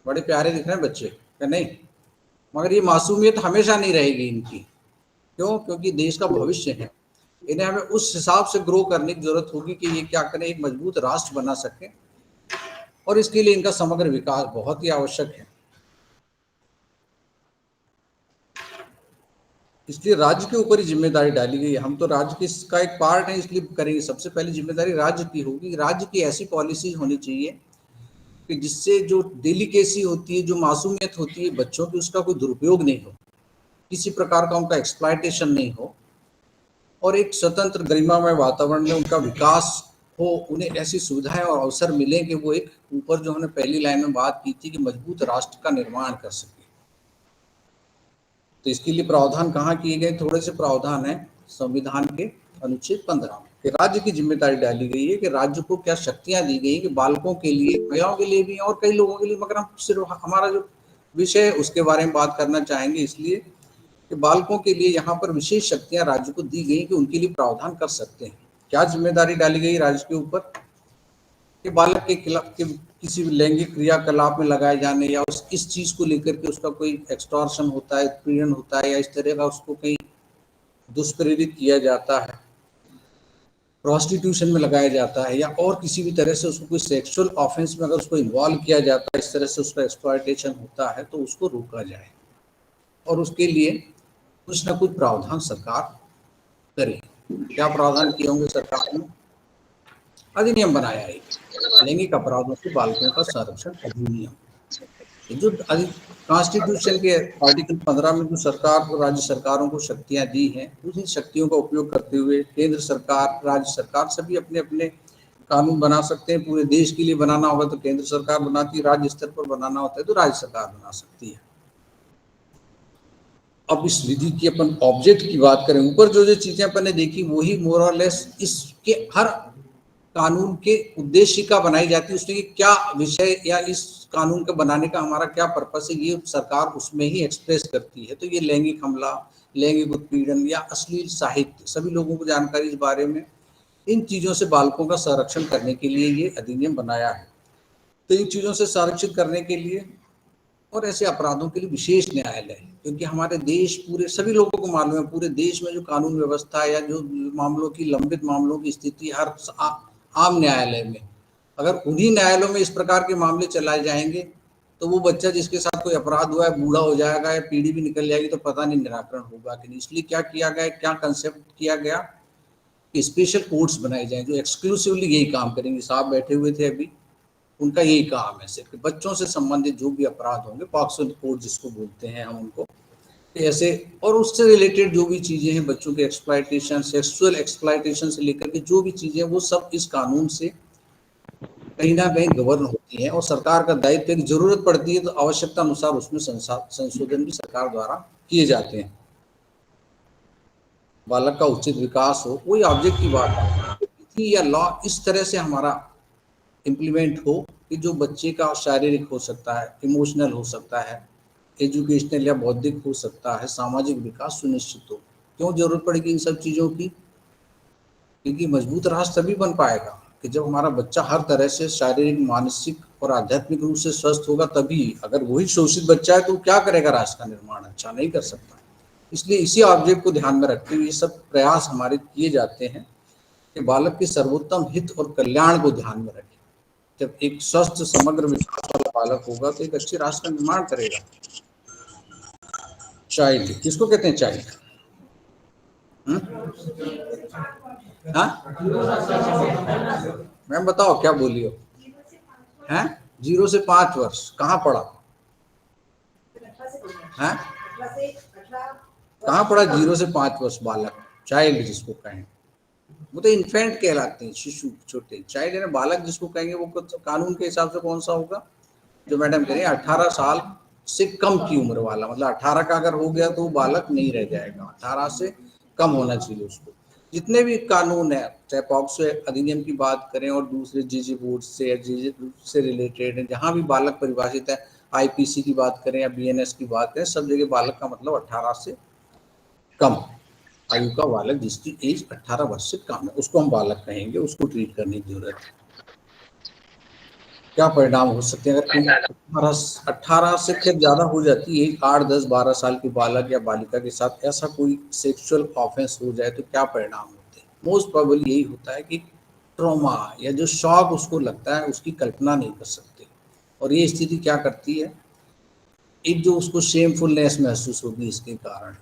बड़े प्यारे दिख रहे हैं बच्चे, क्या नहीं? मगर ये मासूमियत हमेशा नहीं रहेगी इनकी। क्यों? क्योंकि देश का भविष्य है। इन्हें हमें उस हिसाब से ग्रो करने की जरूरत होगी कि ये क्या करें, एक मजबूत राष्ट्र बना सके, और इसके लिए इनका समग्र विकास बहुत ही आवश्यक है। इसलिए राज्य के ऊपर ही जिम्मेदारी डाली गई है। हम तो राज्य की का एक पार्ट है, इसलिए करेंगे। सबसे पहली जिम्मेदारी राज्य की होगी। राज्य की ऐसी पॉलिसीज होनी चाहिए कि जिससे जो डेलिकेसी होती है, जो मासूमियत होती है बच्चों की, उसका कोई दुरुपयोग नहीं हो, किसी प्रकार का उनका एक्सप्लॉयटेशन नहीं हो, और एक स्वतंत्र गरिमामय वातावरण में उनका विकास हो। उन्हें ऐसी सुविधाएं और अवसर मिले कि वो एक ऊपर जो हमने पहली लाइन में बात की थी कि मजबूत राष्ट्र का निर्माण कर सके। तो इसके लिए प्रावधान कहाँ किए गए? थोड़े से प्रावधान है संविधान के अनुच्छेद 15 में कि राज्य की जिम्मेदारी डाली गई है कि राज्य को क्या शक्तियां दी गई कि बालकों के लिए, महिलाओं के लिए भी और कई लोगों के लिए, मगर हम सिर्फ हमारा जो विषय है उसके बारे में बात करना चाहेंगे। इसलिए कि बालकों के लिए यहाँ पर विशेष शक्तियां राज्य को दी गई कि उनके लिए प्रावधान कर सकते हैं। क्या जिम्मेदारी डाली गई राज्य के ऊपर? कि बालक के खिलाफ के किसी भी लैंगिक क्रियाकलाप में लगाए जाने या इस चीज को लेकर के उसका कोई एक्सटॉर्शन होता है, उत्पीड़न होता है, या इस तरह का उसको कहीं दुष्प्रेरित किया जाता है, प्रोस्टिट्यूशन में लगाया जाता है, या और किसी भी तरह से उसको कोई सेक्सुअल ऑफेंस में अगर उसको इन्वॉल्व किया जाता है, इस तरह से उसका एक्सप्लॉयटेशन होता है, तो उसको रोका जाए। और उसके लिए कुछ ना कुछ प्रावधान सरकार करे। क्या प्रावधान किए होंगे सरकार ने? अधिनियम बनाया है, लैंगिक अपराधों से बालकों का संरक्षण अधिनियम। जो कॉन्स्टिट्यूशन के आर्टिकल 15 में जो सरकार को, राज्य सरकारों को शक्तियां दी हैं, उसी शक्तियों का उपयोग करते हुए केंद्र सरकार, राज्य सरकार सभी अपने अपने कानून बना सकते हैं। पूरे देश के लिए बनाना होगा तो केंद्र सरकार बनाती है, राज्य स्तर पर बनाना होता है तो राज्य सरकार बना सकती है। अब इस विधि की अपन ऑब्जेक्ट की बात करें, ऊपर जो जो चीजें अपन ने देखी वही मोर और लेस इसके हर कानून के उद्देश्य का बनाई जाती है। उसमें क्या विषय या इस कानून का बनाने का हमारा क्या पर्पस है, ये सरकार उसमें ही एक्सप्रेस करती है। तो ये लैंगिक हमला, लैंगिक उत्पीड़न या अश्लील साहित्य, सभी लोगों को जानकारी इस बारे में, इन चीजों से बालकों का संरक्षण करने के लिए ये अधिनियम बनाया है। तो इन चीजों से संरक्षित करने के लिए और ऐसे अपराधों के लिए विशेष न्यायालय है, क्योंकि हमारे देश, पूरे सभी लोगों को मालूम है, पूरे देश में जो कानून व्यवस्था है या जो मामलों की, लंबित मामलों की स्थिति हर आम न्यायालय में, अगर उन्हीं न्यायालयों में इस प्रकार के मामले चलाए जाएंगे तो वो बच्चा जिसके साथ कोई अपराध हुआ है बूढ़ा हो जाएगा या पीढ़ी भी निकल जाएगी तो पता नहीं निराकरण होगा कि नहीं। इसलिए क्या किया गया, क्या कंसेप्ट किया गया कि स्पेशल कोर्ट्स बनाए जाएं जो एक्सक्लूसिवली यही काम करेंगे। साहब बैठे हुए थे अभी, उनका यही काम है सिर्फ बच्चों से संबंधित जो भी अपराध होंगे, पॉक्सो कोर्ट जिसको बोलते हैं हम उनको, ऐसे, और उससे रिलेटेड जो भी चीजें हैं, बच्चों के एक्सप्लॉयटेशन, सेक्सुअल एक्सप्लॉयटेशन से लेकर के जो भी चीजें, वो सब इस कानून से कहीं ना कहीं गवर्न होती है। और सरकार का दायित्व है कि जरूरत पड़ती है तो आवश्यकता अनुसार उसमें संशोधन भी सरकार द्वारा किए जाते हैं। बालक का उचित विकास हो, वही ऑब्जेक्ट की बात है या लॉ इस तरह से हमारा इम्प्लीमेंट हो कि जो बच्चे का शारीरिक हो सकता है, इमोशनल हो सकता है, एजुकेशनल या बौद्धिक हो सकता है, सामाजिक विकास सुनिश्चित हो। क्यों जरूरत पड़ेगी इन सब चीज़ों की? क्योंकि मजबूत राष्ट्र तभी बन पाएगा कि जब हमारा बच्चा हर तरह से शारीरिक, मानसिक और आध्यात्मिक रूप से स्वस्थ होगा। तभी, अगर वही शोषित बच्चा है तो क्या करेगा राष्ट्र का निर्माण? अच्छा नहीं कर सकता। इसलिए इसी ऑब्जेक्ट को ध्यान में रखते हुए ये सब प्रयास हमारे किए जाते हैं कि बालक के सर्वोत्तम हित और कल्याण को ध्यान में रखें। जब एक स्वस्थ समग्र विकास वाला बालक होगा तो एक अच्छे राष्ट्र का निर्माण करेगा। चाइल्ड किसको कहते हैं? चाइल्ड, हाँ मैम बताओ क्या बोली हो? हैं 0 से 5 वर्ष कहाँ पढ़ा? हैं कहाँ पढ़ा 0 से 5 वर्ष बालक? चाइल्ड जिसको कहें वो तो इन्फेंट कहलाते हैं, शिशु, छोटे। चाइल्ड है ना, बालक जिसको कहेंगे वो कानून के हिसाब से कौन सा होगा? जो मैडम कह रही है 18 साल से कम की उम्र वाला, मतलब 18 का अगर हो गया तो वो बालक नहीं रह जाएगा, 18 से कम होना चाहिए उसको। जितने भी कानून है, चाहे पॉक्सो अधिनियम की बात करें और दूसरे जीजी बोर्ड से, जीजी से रिलेटेड है, जहाँ भी बालक परिभाषित है, आईपीसी की बात करें या बीएनएस की बात करें, सब जगह बालक का मतलब 18 से कम आयु का बालक, जिसकी एज 18 वर्ष से कम है, उसको हम बालक कहेंगे, उसको ट्रीट करने की जरूरत है। क्या परिणाम हो सकते हैं अगर कोई 18 से फिर ज़्यादा हो जाती है, 8, 10, 12 साल के बालक या बालिका के साथ ऐसा कोई सेक्सुअल ऑफेंस हो जाए तो क्या परिणाम होते हैं? मोस्ट प्रोबेबली यही होता है कि ट्रॉमा या जो शॉक उसको लगता है उसकी कल्पना नहीं कर सकते। और ये स्थिति क्या करती है, एक जो उसको शेमफुलनेस महसूस होगी इसके कारण,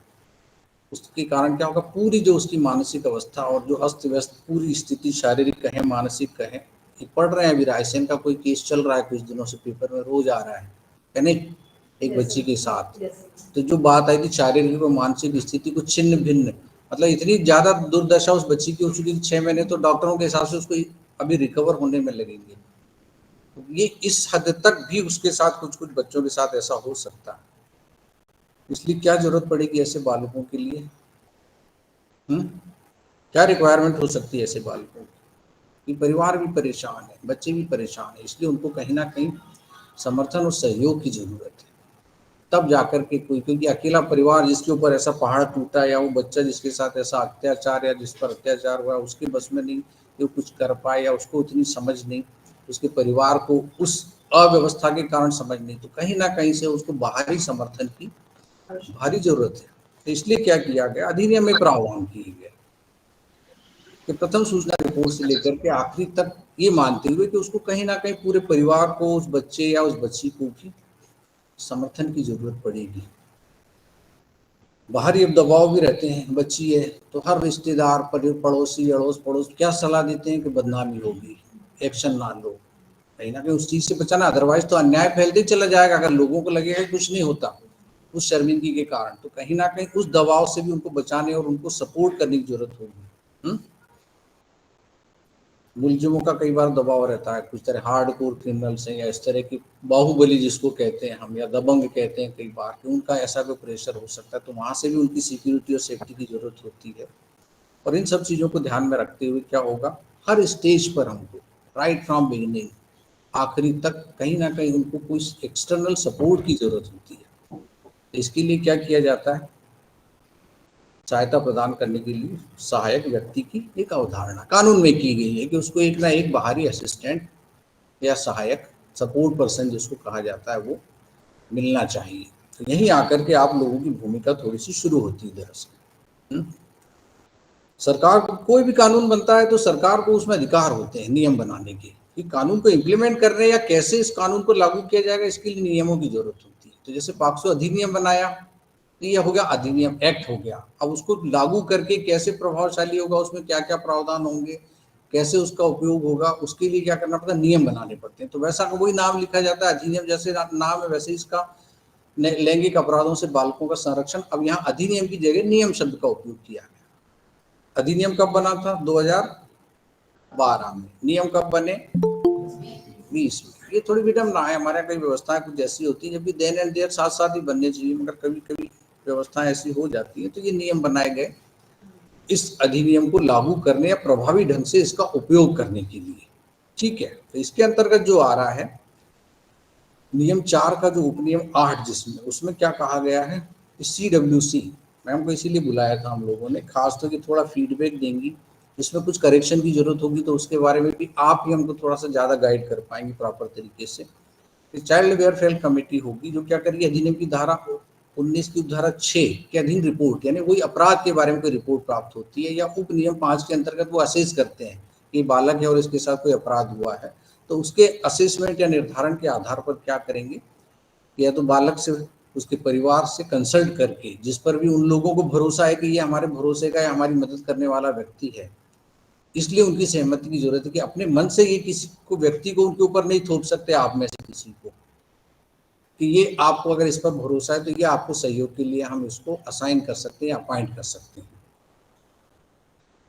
उसके कारण क्या होगा, पूरी जो उसकी मानसिक अवस्था और जो अस्त व्यस्त पूरी स्थिति, शारीरिक कहें मानसिक कहें, ये पढ़ रहे हैं अभी रायसेन का कोई केस चल रहा है कुछ दिनों से, पेपर में रोज आ रहा है नहीं, एक बच्ची के साथ। तो जो बात आई थी शारीरिक और मानसिक स्थिति को छिन्न भिन्न, मतलब इतनी ज्यादा दुर्दशा उस बच्ची की हो चुकी थी 6 महीने, तो डॉक्टरों के हिसाब से उसको अभी रिकवर होने में लगेंगे। तो ये इस हद तक भी उसके साथ कुछ कुछ बच्चों के साथ ऐसा हो सकता है। इसलिए क्या जरूरत पड़ेगी ऐसे बालकों के लिए, क्या रिक्वायरमेंट हो सकती है ऐसे बालकों की? परिवार भी परेशान है, बच्चे भी परेशान है, इसलिए उनको कहीं ना कहीं समर्थन और सहयोग की जरूरत है, तब जाकर के कोई, क्योंकि अकेला परिवार जिसके ऊपर ऐसा पहाड़ टूटा या वो बच्चा जिसके साथ ऐसा अत्याचार या जिस पर अत्याचार हुआ उसके बस में नहीं कि वो कुछ कर पाए, या उसको उतनी समझ नहीं, उसके परिवार को उस अव्यवस्था के कारण समझ नहीं, तो कहीं ना कहीं से उसको बाहरी समर्थन की भारी जरूरत है। तो इसलिए क्या किया गया, अधिनियम में प्रावधान किए गए कि प्रथम सूचना रिपोर्ट से लेकर के आखिरी तक ये मानते हुए कि उसको कहीं ना कहीं पूरे परिवार को, उस बच्चे या उस बच्ची को भी समर्थन की जरूरत पड़ेगी। बाहरी अब दबाव भी रहते हैं, बच्ची है तो हर रिश्तेदार, पड़ोसी, अड़ोस पड़ोस क्या सलाह देते हैं कि बदनामी होगी, एक्शन ना लो, कहीं ना कहीं उस चीज से बचाना, अदरवाइज तो अन्याय फैलते ही चला जाएगा। अगर लोगों को लगेगा कि कुछ नहीं होता उस शर्मिंदगी के कारण, तो कहीं ना कहीं उस दबाव से भी उनको बचाने और उनको सपोर्ट करने की जरूरत होगी। मुलजिमों का कई बार दबाव रहता है, कुछ तरह हार्डकोर क्रिमिनल्स हैं या इस तरह की बाहुबली जिसको कहते हैं हम, या दबंग कहते हैं कई बार, कि उनका ऐसा कोई प्रेशर हो सकता है, तो वहां से भी उनकी सिक्योरिटी और सेफ्टी की जरूरत होती है। और इन सब चीज़ों को ध्यान में रखते हुए क्या होगा, हर स्टेज पर हमको राइट फ्रॉम बिगिनिंग आखिरी तक कहीं ना कहीं उनको कोई एक्सटर्नल सपोर्ट की जरूरत होती है। इसके लिए क्या किया जाता है, सहायता प्रदान करने के लिए सहायक व्यक्ति की एक अवधारणा कानून में की गई है कि उसको एक ना एक बाहरी असिस्टेंट या सहायक, सपोर्ट पर्सन जिसको कहा जाता है, वो मिलना चाहिए। तो यहीं आकर के आप लोगों की भूमिका थोड़ी सी शुरू होती है दरअसल। सरकार को कोई भी कानून बनता है तो सरकार को उसमें अधिकार होते हैं नियम बनाने के, कि कानून को इम्प्लीमेंट करने या कैसे इस कानून को लागू किया जाएगा इसके लिए नियमों की जरूरत होती है। तो जैसे पॉक्सो अधिनियम बनाया, तो यह हो गया अधिनियम, एक्ट हो गया। अब उसको लागू करके कैसे प्रभावशाली होगा, उसमें क्या क्या प्रावधान होंगे, कैसे उसका उपयोग होगा, उसके लिए क्या करना पड़ता है, नियम बनाने पड़ते हैं। तो वैसा का वही नाम लिखा जाता है अधिनियम, जैसे नाम है वैसे इसका लैंगिक अपराधों से बालकों का संरक्षण। अब यहाँ अधिनियम की जगह नियम शब्द का उपयोग किया गया। अधिनियम कब बना था, 2012 में। नियम कब बने, 20 में। ये थोड़ी विडम्बना है, हमारे कई व्यवस्थाएं कुछ ऐसी होती है जबकि देन एंड देयर साथ साथ ही बनने चाहिए, मगर कभी कभी व्यवस्थाएं ऐसी हो जाती है। तो ये नियम बनाए गए इस अधिनियम को लागू करने या प्रभावी ढंग से इसका उपयोग करने के लिए, ठीक है। तो इसके अंतर्गत जो आ रहा है नियम 4 का जो उपनियम 8, जिसमें उसमें क्या कहा गया है, CWC मैम को इसीलिए बुलाया था हम लोगों ने खास, तो कि थोड़ा फीडबैक देंगी, इसमें कुछ करेक्शन की जरूरत होगी तो उसके बारे में भी आप ही हमको थोड़ा सा ज़्यादा गाइड कर पाएंगे प्रॉपर तरीके से। चाइल्ड वेलफेयर कमेटी होगी जो क्या करेगी, अधिनियम की धारा 19 की उपधारा 6 के अधीन रिपोर्ट, यानी कोई अपराध के बारे में कोई रिपोर्ट प्राप्त होती है, या उपनियम 5 के अंतर्गत वो असेस करते हैं कि बालक है और इसके साथ कोई अपराध हुआ है, तो उसके असेसमेंट या निर्धारण के आधार पर क्या करेंगे, या तो बालक से, उसके परिवार से कंसल्ट करके, जिस पर भी उन लोगों को भरोसा है कि ये हमारे भरोसे का या हमारी मदद करने वाला व्यक्ति है, इसलिए उनकी सहमति की जरूरत है कि अपने मन से ये किसी को, व्यक्ति को उनके ऊपर नहीं थोप सकते आप में से किसी को, कि ये आपको अगर इस पर भरोसा है तो ये आपको सहयोग के लिए हम इसको असाइन कर सकते हैं, अपॉइंट कर सकते हैं।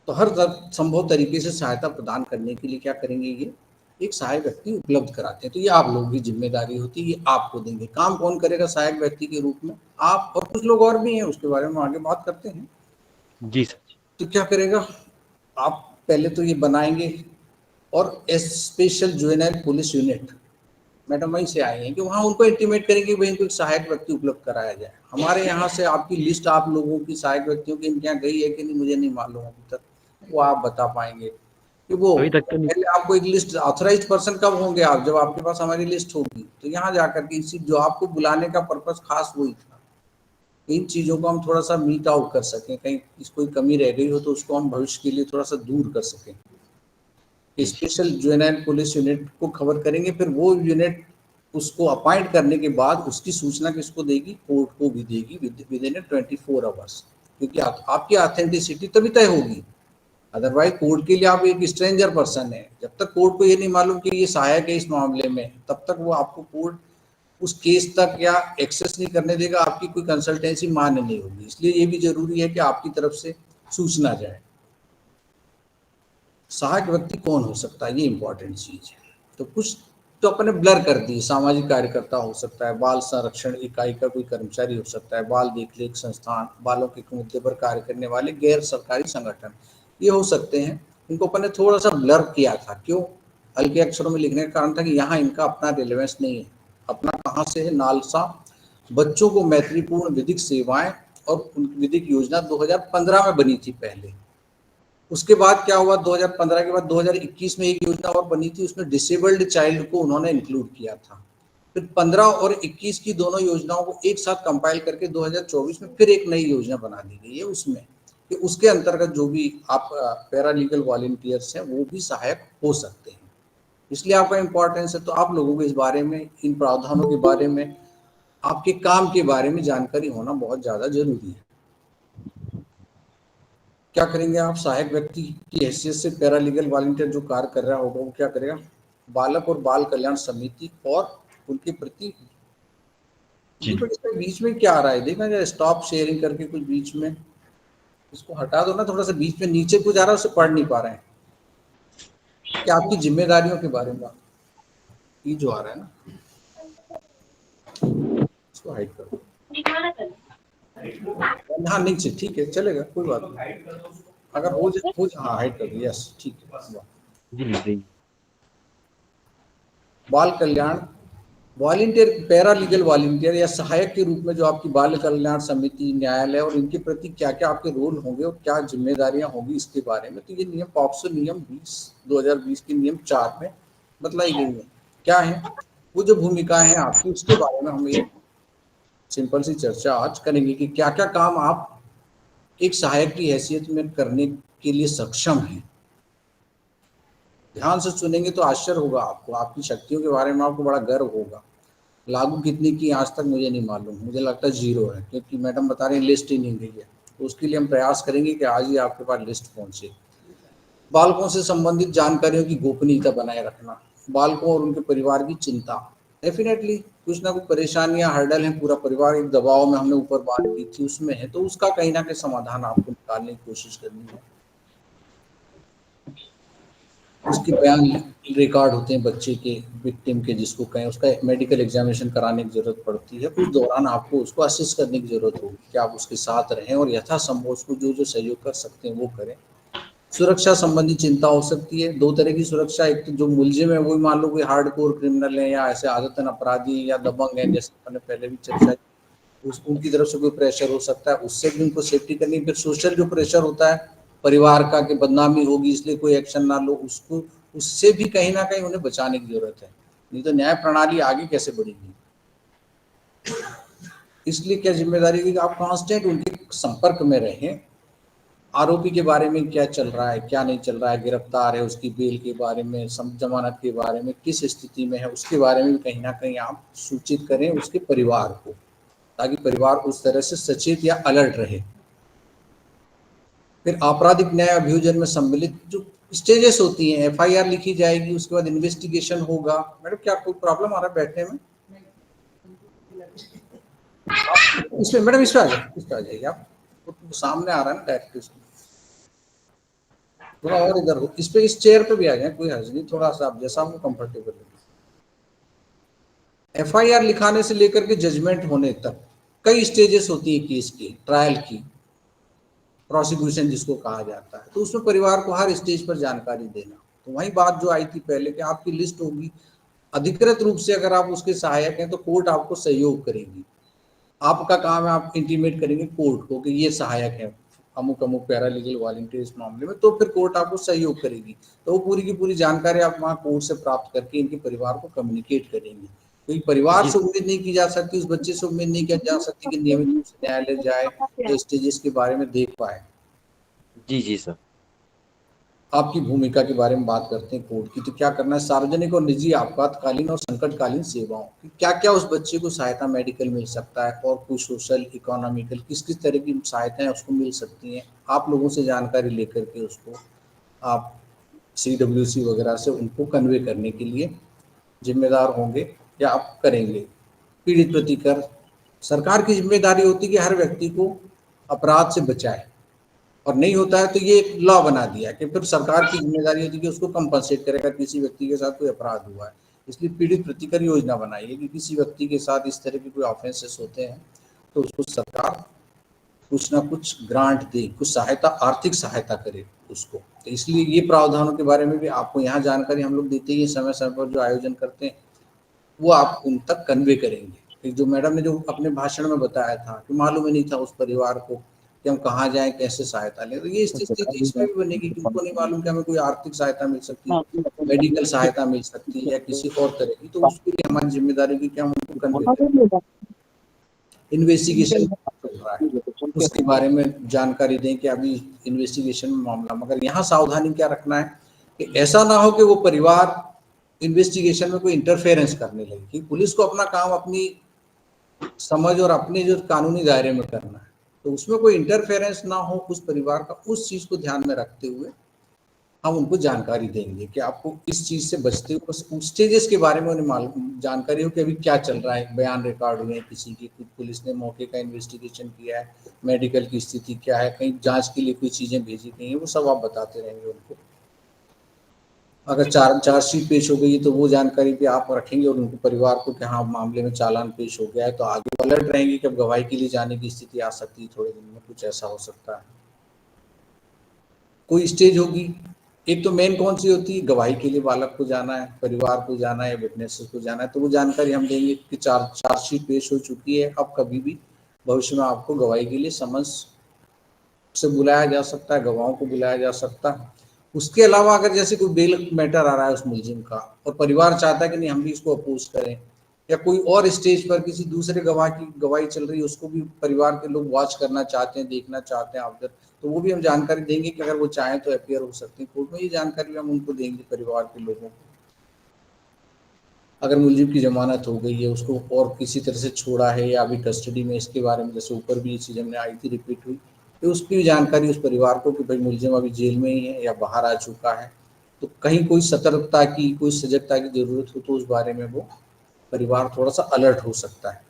तो हर संभव तरीके से सहायता प्रदान करने के लिए क्या करेंगे, ये एक सहायक व्यक्ति उपलब्ध कराते हैं। तो ये आप लोगों की जिम्मेदारी होती है, ये आपको देंगे। काम कौन करेगा सहायक व्यक्ति के रूप में, आप और कुछ लोग और भी हैं, उसके बारे में आगे बात करते हैं। जी सर। तो क्या करेगा, आप पहले तो ये बनाएंगे, और special juvenile police unit, madam वहीं से आए हैं, कि वहाँ उनको इंटीमेट करेंगे भाई इनको एक सहायक व्यक्ति उपलब्ध कराया जाए। हमारे यहाँ से आपकी लिस्ट आप लोगों की सहायक व्यक्तियों की इनके यहाँ गई है कि नहीं मुझे नहीं मालूम अभी तक, वो आप बता पाएंगे। कि वो अभी तक तो नहीं। पहले आपको एक लिस्ट, ऑथराइज्ड पर्सन कब होंगे आप, जब आपके पास हमारी लिस्ट होगी, तो यहाँ जाकर के इसी जो आपको बुलाने का पर्पस खास वही था, इन चीजों को हम थोड़ा सा मीट आउट कर सकें, कहीं कोई कमी रह गई हो तो उसको हम भविष्य के लिए थोड़ा सा दूर कर सकें। स्पेशल जुवेनाइल पुलिस यूनिट को खबर करेंगे, फिर वो यूनिट उसको अपॉइंट करने के बाद उसकी सूचना किसको देगी, कोर्ट को भी देगी विद इन 24 आवर्स, क्योंकि आपकी ऑथेंटिसिटी तभी तय होगी। अदरवाइज कोर्ट के लिए आप एक स्ट्रेंजर पर्सन है, जब तक कोर्ट को ये नहीं मालूम कि ये सहायक है इस मामले में, तब तक वो आपको कोर्ट उस केस तक या एक्सेस नहीं करने देगा, आपकी कोई कंसल्टेंसी मान्य नहीं होगी। इसलिए ये भी जरूरी है कि आपकी तरफ से सूचना जाए। सहायक व्यक्ति कौन हो सकता है, ये इंपॉर्टेंट चीज है। तो कुछ तो अपने ब्लर कर दी, सामाजिक कार्यकर्ता हो सकता है, बाल संरक्षण इकाई का कोई कर्मचारी हो सकता है, बाल देखरेख संस्थान, बालों के मुद्दे पर कार्य करने वाले गैर सरकारी संगठन, ये हो सकते हैं। इनको अपन ने थोड़ा सा ब्लर किया था, क्यों, हल्के अक्षरों में लिखने का कारण था कि यहाँ इनका अपना रिलेवेंस नहीं है। अपना कहाँ से है, नालसा बच्चों को मैत्रीपूर्ण विधिक सेवाएं और विधिक योजना 2015 में बनी थी पहले। उसके बाद क्या हुआ, 2015 के बाद 2021 में एक योजना और बनी थी, उसमें डिसेबल्ड चाइल्ड को उन्होंने इंक्लूड किया था। फिर 15 और 21 की दोनों योजनाओं को एक साथ कंपाइल करके 2024 में फिर एक नई योजना बना दी गई है उसमें, कि उसके अंतर्गत जो भी आप पैरालीगल वॉलंटियर्स हैं वो भी सहायक हो सकते हैं। इसलिए आपका इंपॉर्टेंस है, तो आप लोगों को इस बारे में, इन प्रावधानों के बारे में, आपके काम के बारे में जानकारी होना बहुत ज्यादा जरूरी है। क्या करेंगे आप, सहायक व्यक्ति की हैसियत से पैरालीगल वॉलंटियर जो कार्य कर रहा होगा वो क्या करेगा, बालक और बाल कल्याण समिति और उनके प्रति, इसके बीच में क्या आ रहा है देखना जरा, स्टॉप शेयरिंग करके कुछ बीच में इसको हटा दो ना, थोड़ा सा बीच में नीचे कुछ आ रहा है उसे पढ़ नहीं पा रहे हैं। क्या आपकी जिम्मेदारियों के बारे में ये जो आ रहा है ना, इसको हाइड कर दो। हाँ नीचे ठीक है, चलेगा, कोई बात नहीं, अगर हो जाए हाँ हाइड कर दो, यस ठीक है। बाल कल्याण वॉलंटियर, पैरालीगल वॉलंटियर या सहायक के रूप में जो आपकी बाल कल्याण समिति, न्यायालय और इनके प्रति क्या क्या आपके रोल होंगे और क्या जिम्मेदारियां होंगी इसके बारे में, तो ये नियम पॉक्सो नियम 2020 के नियम 4 में बतलाई गई है। क्या है वो जो भूमिका है आपकी, उसके बारे में हम एक सिंपल सी चर्चा आज करेंगे कि क्या क्या काम आप एक सहायक की हैसियत में करने के लिए सक्षम हैं। ध्यान से सुनेंगे तो आश्चर्य होगा आपको, आपकी शक्तियों के बारे में आपको बड़ा गर्व होगा। लागू कितनी की आज तक मुझे नहीं मालूम, मुझे लगता है 0 है, क्योंकि मैडम बता रही लिस्ट ही नहीं गई है। तो उसके लिए हम प्रयास करेंगे कि आज ही आपके पास लिस्ट पहुंचे। बालकों से संबंधित जानकारियों की गोपनीयता बनाए रखना, बालकों और उनके परिवार की चिंता, डेफिनेटली कुछ ना कुछ परेशानियां, हर्डल है, पूरा परिवार एक दबाव में हमने ऊपर बात की थी उसमें है, तो उसका कहीं ना कहीं समाधान आपको निकालने की कोशिश करनी है। उसके बयान रिकॉर्ड होते हैं बच्चे के, विक्टिम के जिसको कहें, उसका मेडिकल एग्जामिनेशन कराने की जरूरत पड़ती है। उस दौरान आपको उसको असिस्ट करने की जरूरत होगी कि आप उसके साथ रहें और यथासंभव उसको जो जो सहयोग कर सकते हैं वो करें। सुरक्षा संबंधी चिंता हो सकती है, 2 तरह की सुरक्षा, एक तो जो मुलजिम है वो मान लो कोई हार्डकोर क्रिमिनल है या ऐसे आदतन अपराधी या दबंग है, जैसे मैंने पहले भी चर्चा की, उनकी तरफ से कोई प्रेशर हो सकता है, उससे भी उनको सेफ्टी करनी। फिर सोशल जो प्रेशर होता है परिवार का कि बदनामी होगी इसलिए कोई एक्शन ना लो, उसको उससे भी कहीं ना कहीं उन्हें बचाने की जरूरत है, नहीं तो न्याय प्रणाली आगे कैसे बढ़ेगी। इसलिए क्या जिम्मेदारी है कि आप कांस्टेंट उनके संपर्क में रहें, आरोपी के बारे में क्या चल रहा है, क्या नहीं चल रहा है, गिरफ्तार है, उसकी बेल के बारे में, जमानत के बारे में किस स्थिति में है, उसके बारे में कहीं ना कहीं आप सूचित करें उसके परिवार को, ताकि परिवार उस तरह से सचेत या अलर्ट रहे। फिर आपराधिक न्याय अभियोजन में सम्मिलित जो स्टेजेस होती हैं, FIR लिखी जाएगी, उसके बाद इन्वेस्टिगेशन होगा। मैडम क्या कोई प्रॉब्लम आ रहा है बैठने में? इसमें मैडम इस पे आ जाइए आप, तो सामने आ रहा है ना डायरेक्ट, थोड़ा और इधर हो, इस चेयर पे भी आ जाए, कोई हर्ज नहीं, थोड़ा सा आप जैसा आपको कंफर्टेबल लगे। FIR लिखाने से लेकर के जजमेंट होने तक कई स्टेजेस होती है केस की, ट्रायल की, प्रोसिक्यूशन जिसको कहा जाता है, तो उसमें परिवार को हर स्टेज पर जानकारी देना। तो वही बात जो आई थी पहले कि आपकी लिस्ट होगी, अधिकृत रूप से अगर आप उसके सहायक हैं तो कोर्ट आपको सहयोग करेगी। आपका काम है आप इंटीमेट करेंगे कोर्ट को कि ये सहायक है, अमुक अमुक पैरालीगल वॉलंटियर इस मामले में, तो फिर कोर्ट आपको सहयोग करेगी। तो वो पूरी की पूरी जानकारी आप वहाँ कोर्ट से प्राप्त करके इनके परिवार को कम्युनिकेट करेंगे। क्योंकि परिवार जी से उम्मीद नहीं की जा सकती, उस बच्चे से उम्मीद नहीं की जा सकती कि नियमित रूप से न्यायालय जाए या स्टेजेस के बारे में देख पाए। जी जी सर। आपकी भूमिका के बारे में बात करते हैं कोर्ट की, तो क्या करना है, सार्वजनिक और निजी आपातकालीन और संकटकालीन सेवाओं की क्या क्या उस बच्चे को सहायता मेडिकल मिल सकता है, और कुछ सोशल इकोनॉमिकल किस किस तरह की सहायताएं उसको मिल सकती हैं, आप लोगों से जानकारी लेकर के उसको आप CWC वगैरह से उनको कन्वे करने के लिए जिम्मेदार होंगे या आप करेंगे। पीड़ित प्रतिकर, सरकार की जिम्मेदारी होती है कि हर व्यक्ति को अपराध से बचाए, और नहीं होता है तो ये एक लॉ बना दिया कि फिर सरकार की जिम्मेदारी होती है कि उसको कंपनसेट करेगा किसी व्यक्ति के साथ कोई अपराध हुआ है। इसलिए पीड़ित प्रतिकर योजना बनाई है कि किसी व्यक्ति के साथ इस तरह के कोई ऑफेंसेस होते हैं तो उसको सरकार कुछ ना कुछ ग्रांट दे, कुछ सहायता, आर्थिक सहायता करे उसको। तो इसलिए ये प्रावधानों के बारे में भी आपको यहाँ जानकारी हम लोग देते ही समय समय पर जो आयोजन करते हैं वो आप उन तक कन्वे करेंगे। जो मैडम ने जो अपने भाषण में बताया था कि मालूम ही नहीं था उस परिवार को कि हम कहाँ जाएं, कैसे सहायता लें, तो ये स्थिति इसमें भी बनेगी कि उनको नहीं मालूम कि हमें कोई आर्थिक सहायता मिल सकती है, मेडिकल सहायता मिल सकती है या किसी और तरह की, तो उसके लिए हमारी जिम्मेदारी की क्या हम उनको कन्वे करें। इन्वेस्टिगेशन चल रहा है उसके बारे में जानकारी दें कि अभी इन्वेस्टिगेशन में मामला, मगर यहाँ सावधानी क्या रखना है कि ऐसा ना हो कि वो परिवार इन्वेस्टिगेशन में कोई इंटरफेरेंस करने लगे, कि पुलिस को अपना काम अपनी समझ और अपने जो कानूनी दायरे में करना है, तो उसमें कोई इंटरफेरेंस ना हो उस परिवार का, उस चीज को ध्यान में रखते हुए हम उनको जानकारी देंगे कि आपको इस चीज से बचते हुए स्टेजेस के बारे में उन्हें मालूम जानकारी हो कि अभी क्या चल रहा है, बयान रिकॉर्ड हुए हैं किसी की, कुछ पुलिस ने मौके का इन्वेस्टिगेशन किया है, मेडिकल की स्थिति क्या है, कहीं जांच के लिए कोई चीजें भेजी गई हैं, वो सब आप बताते रहेंगे उनको। अगर चार्जशीट पेश हो गई है तो वो जानकारी भी आप रखेंगे और उनके परिवार को कि हाँ मामले में चालान पेश हो गया है, तो आगे अलर्ट रहेंगे कि अब गवाही के लिए जाने की स्थिति आ सकती है, थोड़े दिन में कुछ ऐसा हो सकता है। कोई स्टेज होगी, एक तो मेन कौन सी होती है, गवाही के लिए बालक को जाना है, परिवार को जाना है, विटनेसेस को जाना है, तो वो जानकारी हम देंगे कि चार्जशीट पेश हो चुकी है, अब कभी भी भविष्य में आपको गवाही के लिए समन्स से बुलाया जा सकता है, गवाहों को बुलाया जा सकता है। उसके अलावा अगर जैसे कोई बेल मैटर आ रहा है उस मुलजिम का और परिवार चाहता है कि नहीं हम भी इसको अपोज करें, या कोई और स्टेज पर किसी दूसरे गवाह की गवाही चल रही है उसको भी परिवार के लोग वॉच करना चाहते हैं, देखना चाहते हैं ऑब्जर्व, तो वो भी हम जानकारी देंगे कि अगर वो चाहें तो अपीयर हो सकते हैं कोर्ट में, ये जानकारी भी हम उनको देंगे परिवार के लोगों को। अगर मुलजिम की जमानत हो गई है, उसको और किसी तरह से छोड़ा है या अभी कस्टडी में, इसके बारे में जैसे ऊपर भी ये चीज़ हमने आई थी, रिपीट हुई, तो उसकी भी जानकारी उस परिवार को कि भाई मुलजिम अभी जेल में ही है या बाहर आ चुका है, तो कहीं कोई सतर्कता की, कोई सजगता की जरूरत हो तो उस बारे में वो परिवार थोड़ा सा अलर्ट हो सकता है।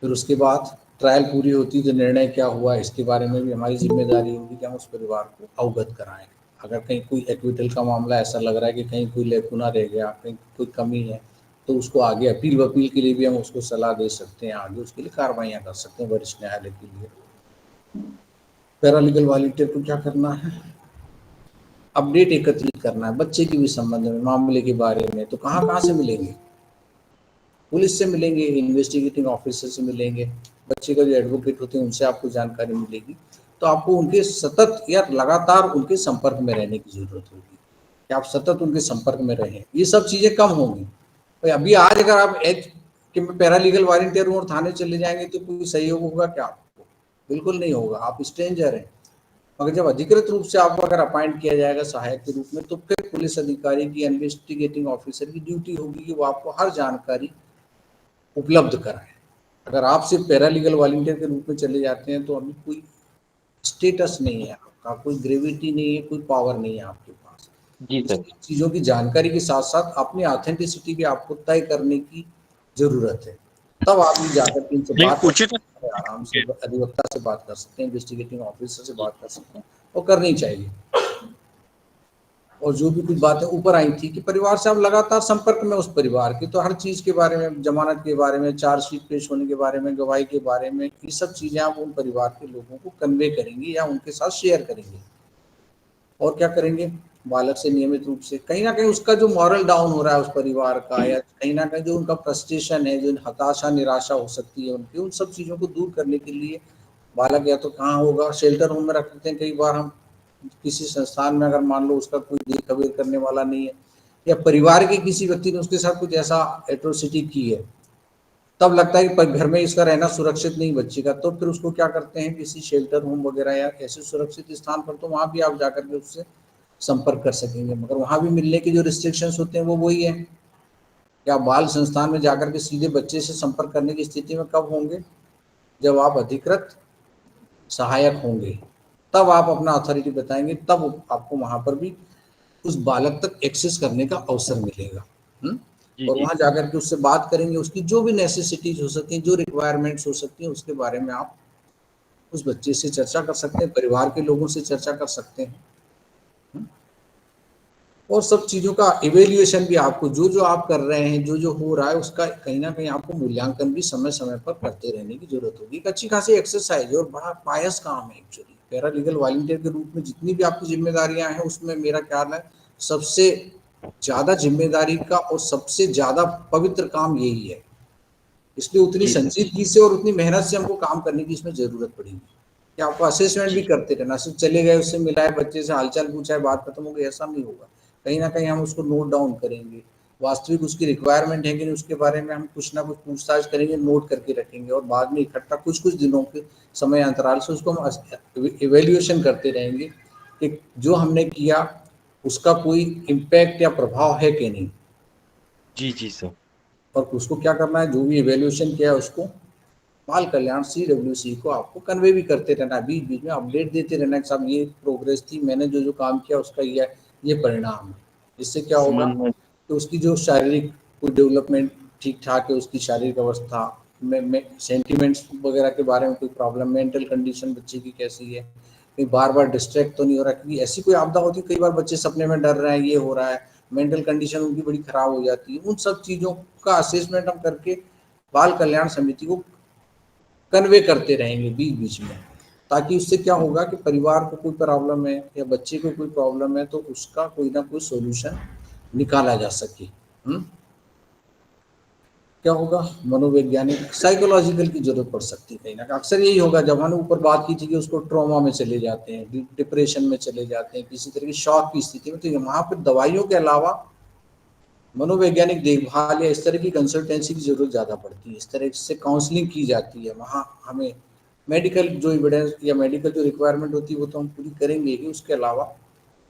फिर उसके बाद ट्रायल पूरी होती तो निर्णय क्या हुआ इसके बारे में भी हमारी जिम्मेदारी होगी कि हम उस परिवार को अवगत कराएं। अगर कहीं कोई एक्विटल का मामला ऐसा लग रहा है कि कहीं कोई लेकुना रह गया, कहीं कोई कमी है, तो उसको आगे अपील वपील के लिए भी हम उसको सलाह दे सकते हैं, आगे उसके लिए कार्रवाइयाँ कर सकते हैं वरिष्ठ न्यायालय के लिए। पैरालीगल वॉलंटियर को क्या करना है, अपडेट एकत्रित करना है बच्चे के भी संबंध में, मामले के बारे में, तो कहाँ कहाँ से मिलेंगे, पुलिस से मिलेंगे, इन्वेस्टिगेटिंग ऑफिसर से मिलेंगे, बच्चे का जो एडवोकेट होते हैं उनसे आपको जानकारी मिलेगी, तो आपको उनके सतत या लगातार उनके संपर्क में रहने की जरूरत होगी कि आप सतत उनके संपर्क में रहें, ये सब चीजें कम होंगी। भाई अभी आज अगर आप एज कि मैं पैरालीगल वॉलंटियर हूँ और थाने चले जाएंगे तो कोई सहयोग होगा क्या आपको, बिल्कुल नहीं होगा, आप स्ट्रेंजर हैं। मगर जब अधिकृत रूप से आपको अगर अपॉइंट किया जाएगा सहायक के रूप में, तो फिर पुलिस अधिकारी की, इन्वेस्टिगेटिंग ऑफिसर की ड्यूटी होगी कि वो आपको हर जानकारी उपलब्ध कराएं। अगर आप सिर्फ पैरालीगल वॉलंटियर के रूप में चले जाते हैं तो अभी कोई स्टेटस नहीं है आपका, कोई ग्रेविटी नहीं है, कोई पावर नहीं है आपके पास। जी सर। चीज़ों की जानकारी के साथ साथ अपनी ऑथेंटिसिटी भी आपको तय करने की जरूरत है, तब आप भी जाकर के इनसे बात कर सकते हैं, आराम से अधिवक्ता से बात कर सकते हैं, इन्वेस्टिगेटिंग ऑफिसर से बात कर सकते हैं, और करनी चाहिए। और जो भी कुछ बातें ऊपर आई थी कि परिवार से आप लगातार संपर्क में उस परिवार के, तो हर चीज के बारे में, जमानत के बारे में, चार्जशीट पेश होने के बारे में, गवाही के बारे में, ये सब चीजें आप उन परिवार के लोगों को कन्वे करेंगे या उनके साथ शेयर करेंगे। और क्या करेंगे, बालक से नियमित रूप से कहीं ना कहीं उसका जो मॉरल डाउन हो रहा है उस परिवार का, या कहीं ना कहीं जो उनका फ्रस्ट्रेशन है, जो हताशा निराशा हो सकती है उनकी, उन सब चीजों को दूर करने के लिए बालक या तो कहाँ होगा, शेल्टर होम में रख देते हैं कई बार हम, किसी संस्थान में अगर मान लो उसका कोई देख रेख करने वाला नहीं है, या परिवार के किसी व्यक्ति ने उसके साथ कुछ ऐसा एट्रोसिटी की है, तब लगता है कि घर में इसका रहना सुरक्षित नहीं बच्चे का, तो फिर उसको क्या करते हैं, किसी शेल्टर होम वगैरह या ऐसे सुरक्षित स्थान पर, तो वहां भी आप जाकर के उससे संपर्क कर सकेंगे। मगर वहां भी मिलने के जो रिस्ट्रिक्शंस होते हैं वो वही है कि आप बाल संस्थान में जाकर के सीधे बच्चे से संपर्क करने की स्थिति में कब होंगे, जब आप अधिकृत सहायक होंगे, तब आप अपना अथॉरिटी बताएंगे, तब आपको वहां पर भी उस बालक तक एक्सेस करने का अवसर मिलेगा। जी और जी वहां जाकर के उससे बात करेंगे, उसकी जो भी नेसेसिटीज हो सकती हैं, जो रिक्वायरमेंट्स हो सकती हैं, उसके बारे में आप उस बच्चे से चर्चा कर सकते हैं, परिवार के लोगों से चर्चा कर सकते हैं। और सब चीज़ों का इवेल्युएशन भी आपको, जो जो आप कर रहे हैं, जो जो हो रहा है, उसका कहीं ना कहीं आपको मूल्यांकन भी समय समय पर करते रहने की जरूरत होगी। एक अच्छी खासी एक्सरसाइज और बड़ा पायस काम है एक्चुअली। पैरा लीगल वॉलंटियर के रूप में जितनी भी आपकी जिम्मेदारियां हैं, उसमें मेरा ख्याल है सबसे ज्यादा जिम्मेदारी का और सबसे ज्यादा पवित्र काम यही है। इसलिए उतनी जी सर। संजीदगी से और उतनी मेहनत से हमको काम करने की इसमें जरूरत पड़ेगी कि आपको असेसमेंट भी जी करते रहना। सिर्फ चले गए, उससे मिला है, बच्चे से हालचाल पूछा है, बात खत्म हो गई, ऐसा नहीं होगा। कहीं ना कहीं हम उसको नोट डाउन करेंगे, वास्तविक उसकी रिक्वायरमेंट है कि नहीं उसके बारे में हम कुछ ना कुछ पूछताछ करेंगे, नोट करके रखेंगे, और बाद में इकट्ठा कुछ कुछ दिनों के समय अंतराल से उसको हम इवेल्युएशन करते रहेंगे कि जो हमने किया उसका कोई इम्पैक्ट या प्रभाव है कि नहीं। जी जी सर। और उसको क्या करना है, जो भी इवेल्युएशन किया है उसको बाल कल्याण CWC को आपको कन्वे भी करते रहना, बीच बीच में अपडेट देते रहना कि साहब ये प्रोग्रेस थी, मैंने जो जो काम किया उसका ये परिणाम है। इससे क्या होगा समझ। कि उसकी जो शारीरिक कोई डेवलपमेंट ठीक ठाक है, उसकी शारीरिक अवस्था में सेंटिमेंट्स वगैरह के बारे में कोई प्रॉब्लम, मेंटल कंडीशन बच्चे की कैसी है, कहीं बार बार डिस्ट्रैक्ट तो नहीं हो रहा, क्योंकि ऐसी कोई आपदा होती है कई बार बच्चे सपने में डर रहे हैं, ये हो रहा है, मेंटल कंडीशन उनकी बड़ी खराब हो जाती है। उन सब चीज़ों का असेसमेंट हम करके बाल कल्याण समिति को कन्वे करते रहेंगे बीच बीच में, ताकि उससे क्या होगा कि परिवार को कोई प्रॉब्लम है या बच्चे को कोई प्रॉब्लम है तो उसका कोई ना कोई सॉल्यूशन निकाला जा सके। क्या होगा, मनोवैज्ञानिक साइकोलॉजिकल की जरूरत पड़ सकती है कहीं ना कहीं। अक्सर यही होगा, जब हमने ऊपर बात की थी कि उसको ट्रॉमा में चले जाते हैं, डिप्रेशन में चले जाते हैं, किसी तरह की शॉक की स्थिति में, तो वहां पर दवाइयों के अलावा मनोवैज्ञानिक देखभाल या इस तरह की कंसल्टेंसी की जरूरत ज़्यादा पड़ती है। इस तरह से काउंसलिंग की जाती है, वहाँ हमें मेडिकल जो एविडेंस या मेडिकल जो रिक्वायरमेंट होती है वो तो हम पूरी करेंगे ही, उसके अलावा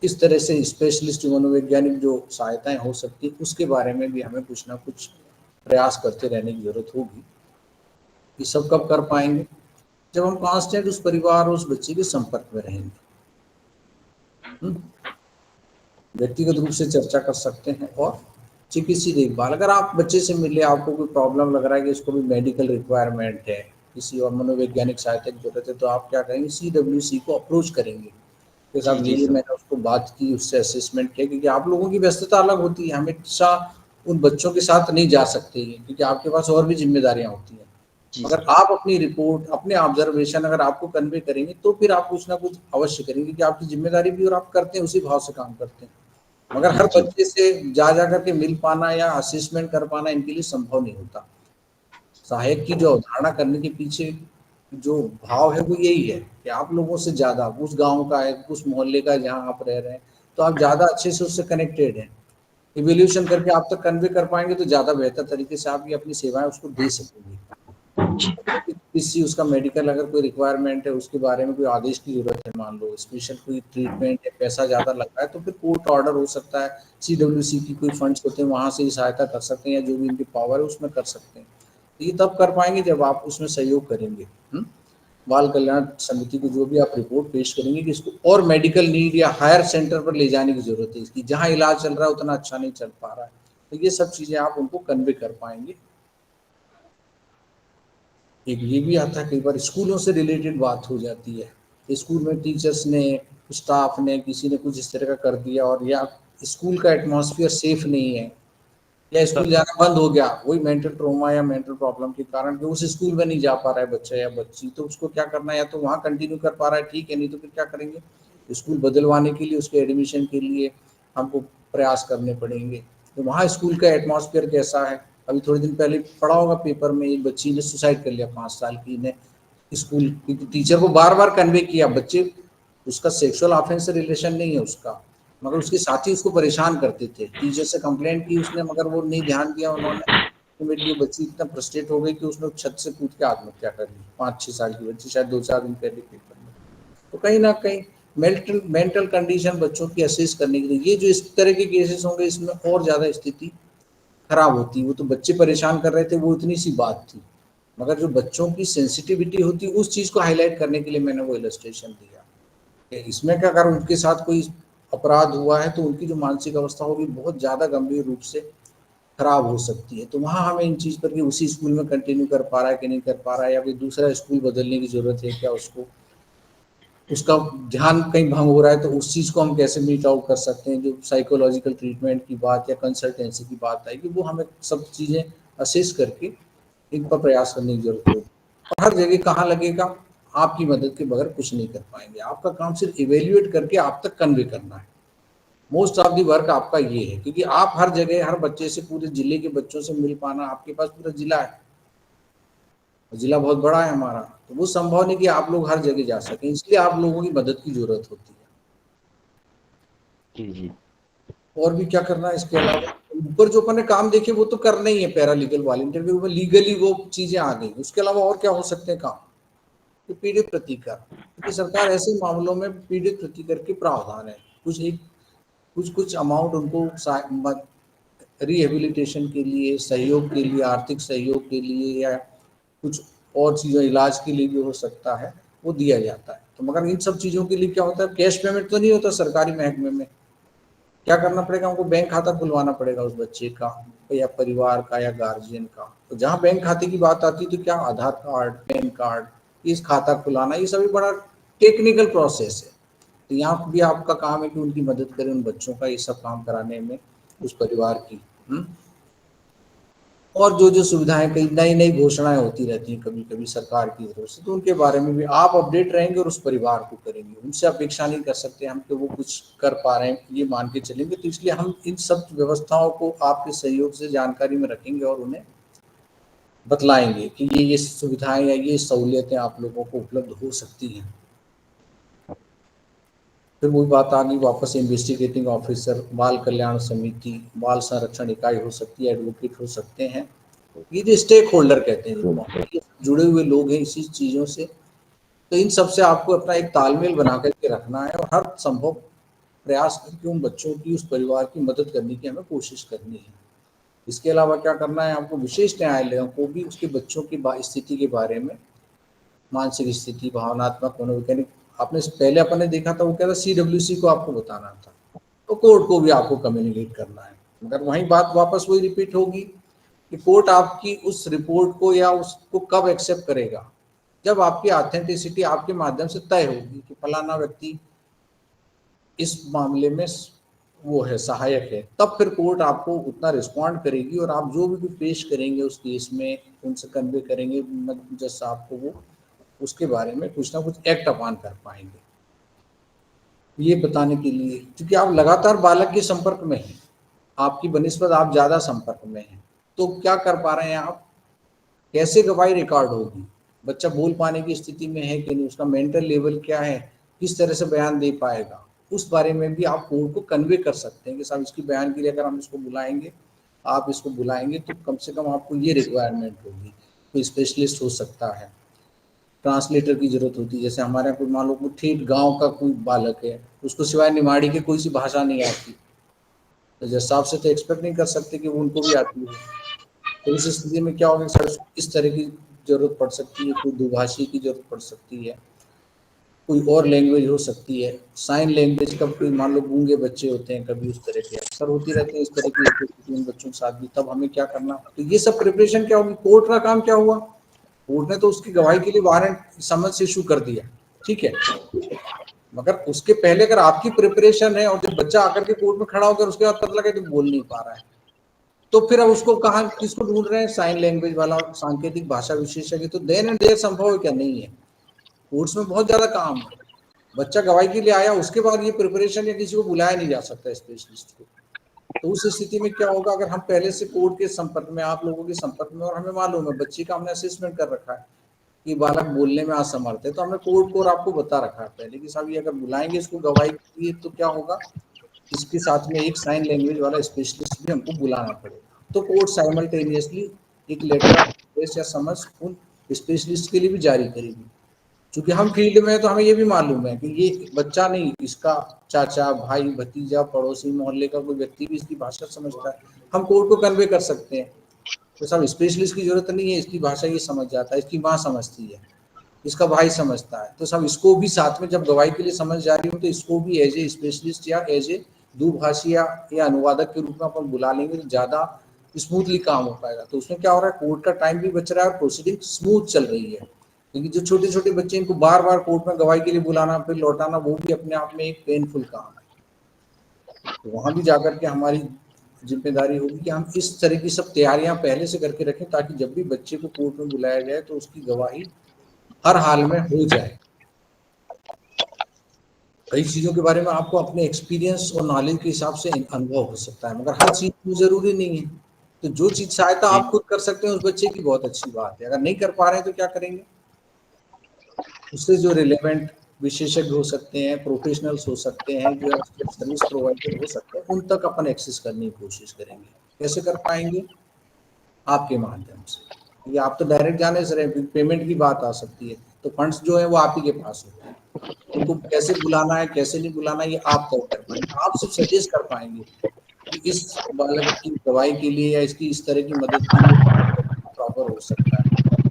इस तरह से स्पेशलिस्ट मनोवैज्ञानिक जो सहायताएं हो सकती है उसके बारे में भी हमें कुछ ना कुछ प्रयास करते रहने की जरूरत होगी। ये सब कब कर पाएंगे, जब हम कांस्टेंट उस परिवार और उस बच्चे के संपर्क में रहेंगे। व्यक्तिगत रूप से चर्चा कर सकते हैं। और चिकित्सीय देखभाल, अगर आप बच्चे से मिले, आपको कोई प्रॉब्लम लग रहा है कि इसको भी मेडिकल रिक्वायरमेंट है, किसी और मनोवैज्ञानिक सहायता की जरूरत है, तो आप क्या करेंगे, CWC को अप्रोच करेंगे कि जी साहब जी ये सर। मैंने उसको बात की, उससे असेसमेंट किया, क्योंकि आप लोगों की व्यस्तता अलग होती है, हमेशा उन बच्चों के साथ नहीं जा सकते हैं क्योंकि आपके पास और भी जिम्मेदारियां होती हैं। जी अगर सर। आप अपनी रिपोर्ट, अपने ऑब्जर्वेशन अगर आपको कन्वे करेंगे तो फिर आप कुछ ना कुछ अवश्य करेंगे कि आपकी जिम्मेदारी भी और आप करते हैं उसी भाव से काम करते हैं। मगर जी हर जी बच्चे से जा जा करके मिल पाना या असेसमेंट कर पाना इनके लिए संभव नहीं होता। सहायक की जो अवधारणा करने के पीछे जो भाव है वो यही है कि आप लोगों से ज्यादा, उस गांव का है, उस मोहल्ले का है जहाँ आप रह रहे हैं, तो आप ज्यादा अच्छे से उससे कनेक्टेड हैं। इवोल्यूशन करके आप तक कन्वे कर पाएंगे तो ज्यादा बेहतर तरीके से आप ये अपनी सेवाएं उसको दे सकेंगे। किसी उसका मेडिकल अगर कोई रिक्वायरमेंट है, उसके बारे में कोई आदेश की जरूरत है, मान लो स्पेशल कोई ट्रीटमेंट है, पैसा ज्यादा लग रहा है, तो फिर कोर्ट ऑर्डर हो सकता है, CWC की कोई फंड्स होते हैं वहां से ही सहायता कर सकते हैं, या जो भी इनकी पावर है उसमें कर सकते हैं। तो ये तब कर पाएंगे जब आप उसमें सहयोग करेंगे। बाल कल्याण समिति को जो भी आप रिपोर्ट पेश करेंगे कि इसको और मेडिकल नीड या हायर सेंटर पर ले जाने की जरूरत है, इसकी जहाँ इलाज चल रहा है उतना अच्छा नहीं चल पा रहा है, तो ये सब चीजें आप उनको कन्वे कर पाएंगे। एक ये भी आता है, कई बार स्कूलों से रिलेटेड बात हो जाती है, स्कूल में टीचर्स ने, स्टाफ ने, किसी ने कुछ इस तरह का कर दिया, और या स्कूल का एटमॉस्फेयर सेफ नहीं है, या स्कूल सर। जाना बंद हो गया वही मेंटल ट्रॉमा या मेंटल प्रॉब्लम के कारण कि उस स्कूल में नहीं जा पा रहा है बच्चा या बच्ची, तो उसको क्या करना है, या तो वहाँ कंटिन्यू कर पा रहा है ठीक है, नहीं तो फिर क्या करेंगे, स्कूल बदलवाने के लिए, उसके एडमिशन के लिए हमको प्रयास करने पड़ेंगे। तो वहाँ स्कूल का एटमॉस्फेयर कैसा है। अभी थोड़े दिन पहले पढ़ा होगा पेपर में, एक बच्ची ने सुसाइड कर लिया, 5 साल की ने स्कूल टीचर को बार बार कन्वे किया, बच्चे उसका सेक्सुअल ऑफेंस से रिलेशन नहीं है उसका, मगर उसके साथी उसको परेशान करते थे। टीचर से कंप्लेंट की उसने, मगर वो नहीं ध्यान दिया उन्होंने। अल्टीमेटली बच्ची इतना फ्रस्ट्रेट हो गई कि उसने छत से कूद के आत्महत्या कर ली। 5-6 साल की बच्ची, शायद 2-4 दिन पहले पेपर में। तो कहीं ना कहीं मेंटल कंडीशन बच्चों की असेस करने के लिए, ये जो इस तरह के केसेस होंगे इसमें और ज्यादा स्थिति खराब होती। वो तो बच्चे परेशान कर रहे थे, वो इतनी सी बात थी, मगर जो बच्चों की सेंसिटिविटी होती है उस चीज को हाईलाइट करने के लिए मैंने वो इलस्ट्रेशन दिया कि इसमें क्या, अगर उनके साथ कोई अपराध हुआ है तो उनकी जो मानसिक अवस्था होगी बहुत ज्यादा गंभीर रूप से खराब हो सकती है। तो वहां हमें इन चीज पर कि उसी स्कूल में कंटिन्यू कर पा रहा है कि नहीं कर पा रहा है, या कोई दूसरा स्कूल बदलने की जरूरत है क्या, उसको उसका ध्यान कहीं भंग हो रहा है तो उस चीज को हम कैसे मीट आउट कर सकते हैं। जो साइकोलॉजिकल ट्रीटमेंट की बात या कंसल्टेंसी की बात आएगी, वो हमें सब चीजें असेस करके इन पर प्रयास करने की जरूरत होगी। और हर जगह कहाँ लगेगा, आपकी मदद के बगैर कुछ नहीं कर पाएंगे। आपका काम सिर्फ इवेल्युएट करके आप तक कन्वे करना है। मोस्ट ऑफ दी वर्क आपका ये है, क्योंकि आप हर जगह हर बच्चे से, पूरे जिले के बच्चों से मिल पाना, आपके पास पूरा जिला है, जिला बहुत बड़ा है हमारा, तो वो संभव नहीं कि आप लोग हर जगह जा सकें, इसलिए आप लोगों की मदद की जरूरत होती है। जी जी। और भी क्या करना है इसके अलावा, ऊपर जो अपन ने काम देखे वो तो करना ही है, पैरालीगल वॉलंटियर के ऊपर लीगली वो चीजें आ गई। उसके अलावा और क्या हो सकते हैं काम, तो पीड़ित प्रतिकर, क्योंकि सरकार ऐसे मामलों में पीड़ित प्रतिकर के प्रावधान है। कुछ कुछ अमाउंट उनको रिहेबिलिटेशन के लिए, सहयोग के लिए, आर्थिक सहयोग के लिए, या कुछ और चीज़ों इलाज के लिए भी हो सकता है, वो दिया जाता है। तो मगर इन सब चीज़ों के लिए क्या होता है, कैश पेमेंट तो नहीं होता सरकारी महकमे में। क्या करना पड़ेगा उनको, बैंक खाता खुलवाना पड़ेगा उस बच्चे का या परिवार का या गार्जियन का। तो जहाँ बैंक खाते की बात आती है तो क्या आधार कार्ड, पैन कार्ड, इस खाता खुलाना, ये सभी बड़ा टेक्निकल प्रोसेस है। तो यहाँ भी आपका काम है कि उनकी मदद करें, उन बच्चों का ये सब काम कराने में, उस परिवार की। और जो जो सुविधाएं, कई नई नई घोषणाएं होती रहती हैं कभी कभी सरकार की तरफ से, तो उनके बारे में भी आप अपडेट रहेंगे और उस परिवार को करेंगे। उनसे अपेक्षा नहीं कर सकते हम कि वो कुछ कर पा रहे हैं, ये मान के चलेंगे। तो इसलिए हम इन सब व्यवस्थाओं को आपके सहयोग से जानकारी में रखेंगे और उन्हें बतलाएंगे कि ये सुविधाएं या ये सहूलियतें आप लोगों को उपलब्ध हो सकती हैं। फिर वही बात आ गई वापस, इन्वेस्टिगेटिंग ऑफिसर, बाल कल्याण समिति, बाल संरक्षण इकाई हो सकती है, एडवोकेट हो सकते हैं, ये जो स्टेक होल्डर कहते हैं जिनको, ये जुड़े हुए लोग हैं इसी चीज़ों से। तो इन सब से आपको अपना एक तालमेल बना करके रखना है और हर संभव प्रयास करके उन बच्चों की, उस परिवार की मदद करने की हमें कोशिश करनी है। इसके अलावा क्या करना है, आपको विशेष न्यायालयों को भी उसके बच्चों की स्थिति के बारे में, मानसिक स्थिति, भावनात्मक, मनोवैज्ञानिक, आपने पहले अपन ने देखा था वो क्या था, CWC को आपको बताना था, तो कोर्ट को भी आपको कम्युनिकेट करना है। मगर वही बात वापस वही रिपीट होगी कि कोर्ट आपकी उस रिपोर्ट को या उसको कब एक्सेप्ट करेगा, जब आपकी ऑथेंटिसिटी आपके माध्यम से तय होगी कि फलाना व्यक्ति इस मामले में वो है, सहायक है, तब फिर कोर्ट आपको उतना रिस्पॉन्ड करेगी और आप जो भी पेश करेंगे उस केस में, उनसे कन्वे करेंगे जज साहब को, वो उसके बारे में कुछ ना कुछ एक्ट अपान कर पाएंगे। ये बताने के लिए, क्योंकि आप लगातार बालक के संपर्क में हैं, आपकी बनिस्बत आप ज्यादा संपर्क में हैं, तो क्या कर पा रहे हैं आप, कैसे गवाही रिकॉर्ड होगी, बच्चा बोल पाने की स्थिति में है कि नहीं, उसका मेंटल लेवल क्या है, किस तरह से बयान दे पाएगा, उस बारे में भी आप कोर्ट को कन्वे कर सकते हैं कि साहब इसकी बयान के लिए अगर हम इसको बुलाएंगे, आप इसको बुलाएंगे, तो कम से कम आपको ये रिक्वायरमेंट होगी। कोई स्पेशलिस्ट हो सकता है, ट्रांसलेटर की जरूरत होती है। जैसे हमारे यहाँ कोई मान लो कोई ठेठ गांव का कोई बालक है, उसको सिवाय निमाड़ी के कोई सी भाषा नहीं आती, तो जज साहब से तो एक्सपेक्ट नहीं कर सकते कि वो उनको भी आती है। तो इस स्थिति में क्या होगा, सर इस तरह की जरूरत पड़ सकती है, कोई दुभाषी की जरूरत पड़ सकती है, कोई और लैंग्वेज हो सकती है, साइन लैंग्वेज का, कोई मान लो गूंगे बच्चे होते हैं, कभी उस तरह के अक्सर होती रहती है इस तरह की स्थिति उन बच्चों के साथ भी, तब हमें क्या करना। तो ये सब प्रिपरेशन क्या होगी, कोर्ट का काम क्या हुआ, कोर्ट ने तो उसकी गवाही के लिए वारंट समन्स इशू कर दिया, ठीक है, मगर उसके पहले अगर आपकी प्रिपरेशन है और जब बच्चा आकर के कोर्ट में खड़ा होकर उसके बाद पता लगा कि बोल नहीं पा रहा है, तो फिर अब उसको कहाँ, किसको ढूंढ रहे हैं, साइन लैंग्वेज वाला, सांकेतिक भाषा विशेषज्ञ। तो देन एंड देयर संभव है क्या, नहीं है, कोर्ट्स में बहुत ज्यादा काम है। बच्चा गवाही के लिए आया, उसके बाद ये प्रिपरेशन या किसी को बुलाया नहीं जा सकता स्पेशलिस्ट को। तो उस स्थिति में क्या होगा, अगर हम पहले से कोर्ट के संपर्क में, आप लोगों के संपर्क में, और हमें मालूम है बच्चे का हमने असेसमेंट कर रखा है, कि बालक बोलने में असमर्थ है, तो हमने कोर्ट को और आपको बता रखा है पहले कि साहब ये अगर बुलाएंगे इसको गवाही के लिए तो क्या होगा, इसके साथ में एक साइन लैंग्वेज वाला स्पेशलिस्ट भी हमको बुलाना पड़ेगा। तो कोर्ट साइमल्टेनियसली एक लेटर ऑफ रिक्वेस्ट या समन्स उन स्पेशलिस्ट के लिए भी जारी करेगी। क्योंकि हम फील्ड में हैं तो हमें ये भी मालूम है कि ये बच्चा नहीं, इसका चाचा, भाई, भतीजा, पड़ोसी, मोहल्ले का कोई व्यक्ति भी इसकी भाषा समझता है, हम कोर्ट को कन्वे कर सकते हैं। तो सब स्पेशलिस्ट की जरूरत नहीं है, इसकी भाषा ये समझ जाता है, इसकी माँ समझती है, इसका भाई समझता है, तो सब इसको भी साथ में जब गवाही के लिए समझ जा रही हो तो इसको भी एज ए स्पेशलिस्ट या एज ए दुभाषी या अनुवादक के रूप में अपन बुला लेंगे तो ज्यादा स्मूथली काम हो पाएगा। तो उसमें क्या हो रहा है, कोर्ट का टाइम भी बच रहा है और प्रोसीडिंग स्मूथ चल रही है। क्योंकि जो छोटे छोटे बच्चे इनको बार बार कोर्ट में गवाही के लिए बुलाना फिर लौटाना वो भी अपने आप में एक पेनफुल काम है। तो वहां भी जाकर के हमारी जिम्मेदारी होगी कि हम इस तरह की सब तैयारियां पहले से करके रखें ताकि जब भी बच्चे को कोर्ट में बुलाया जाए तो उसकी गवाही हर हाल में हो जाए। कई चीजों के बारे में आपको अपने एक्सपीरियंस और नॉलेज के हिसाब से अनुभव हो सकता है, मगर हर चीज तो जरूरी नहीं है। तो जो चीज सहायता आप खुद कर सकते हैं उस बच्चे की बहुत अच्छी बात है। अगर नहीं कर पा रहे हैं तो क्या करेंगे, उससे जो रिलेवेंट विशेषज्ञ हो सकते हैं, प्रोफेशनल्स हो सकते हैं, जो सर्विस प्रोवाइडर हो सकते हैं, उन तक अपन एक्सेस करने की कोशिश करेंगे। कैसे कर पाएंगे, आपके माध्यम से। ये आप तो डायरेक्ट जाने से रहे, पेमेंट की बात आ सकती है तो फंड्स जो है वो आप ही के पास होते हैं, उनको कैसे बुलाना है कैसे नहीं बुलाना ये आप तय कर पाएंगे। आप सिर्फ सजेस्ट कर पाएंगे कि इस बालक की दवाई के लिए या इसकी इस तरह की मदद के लिए प्रॉपर हो सकता है।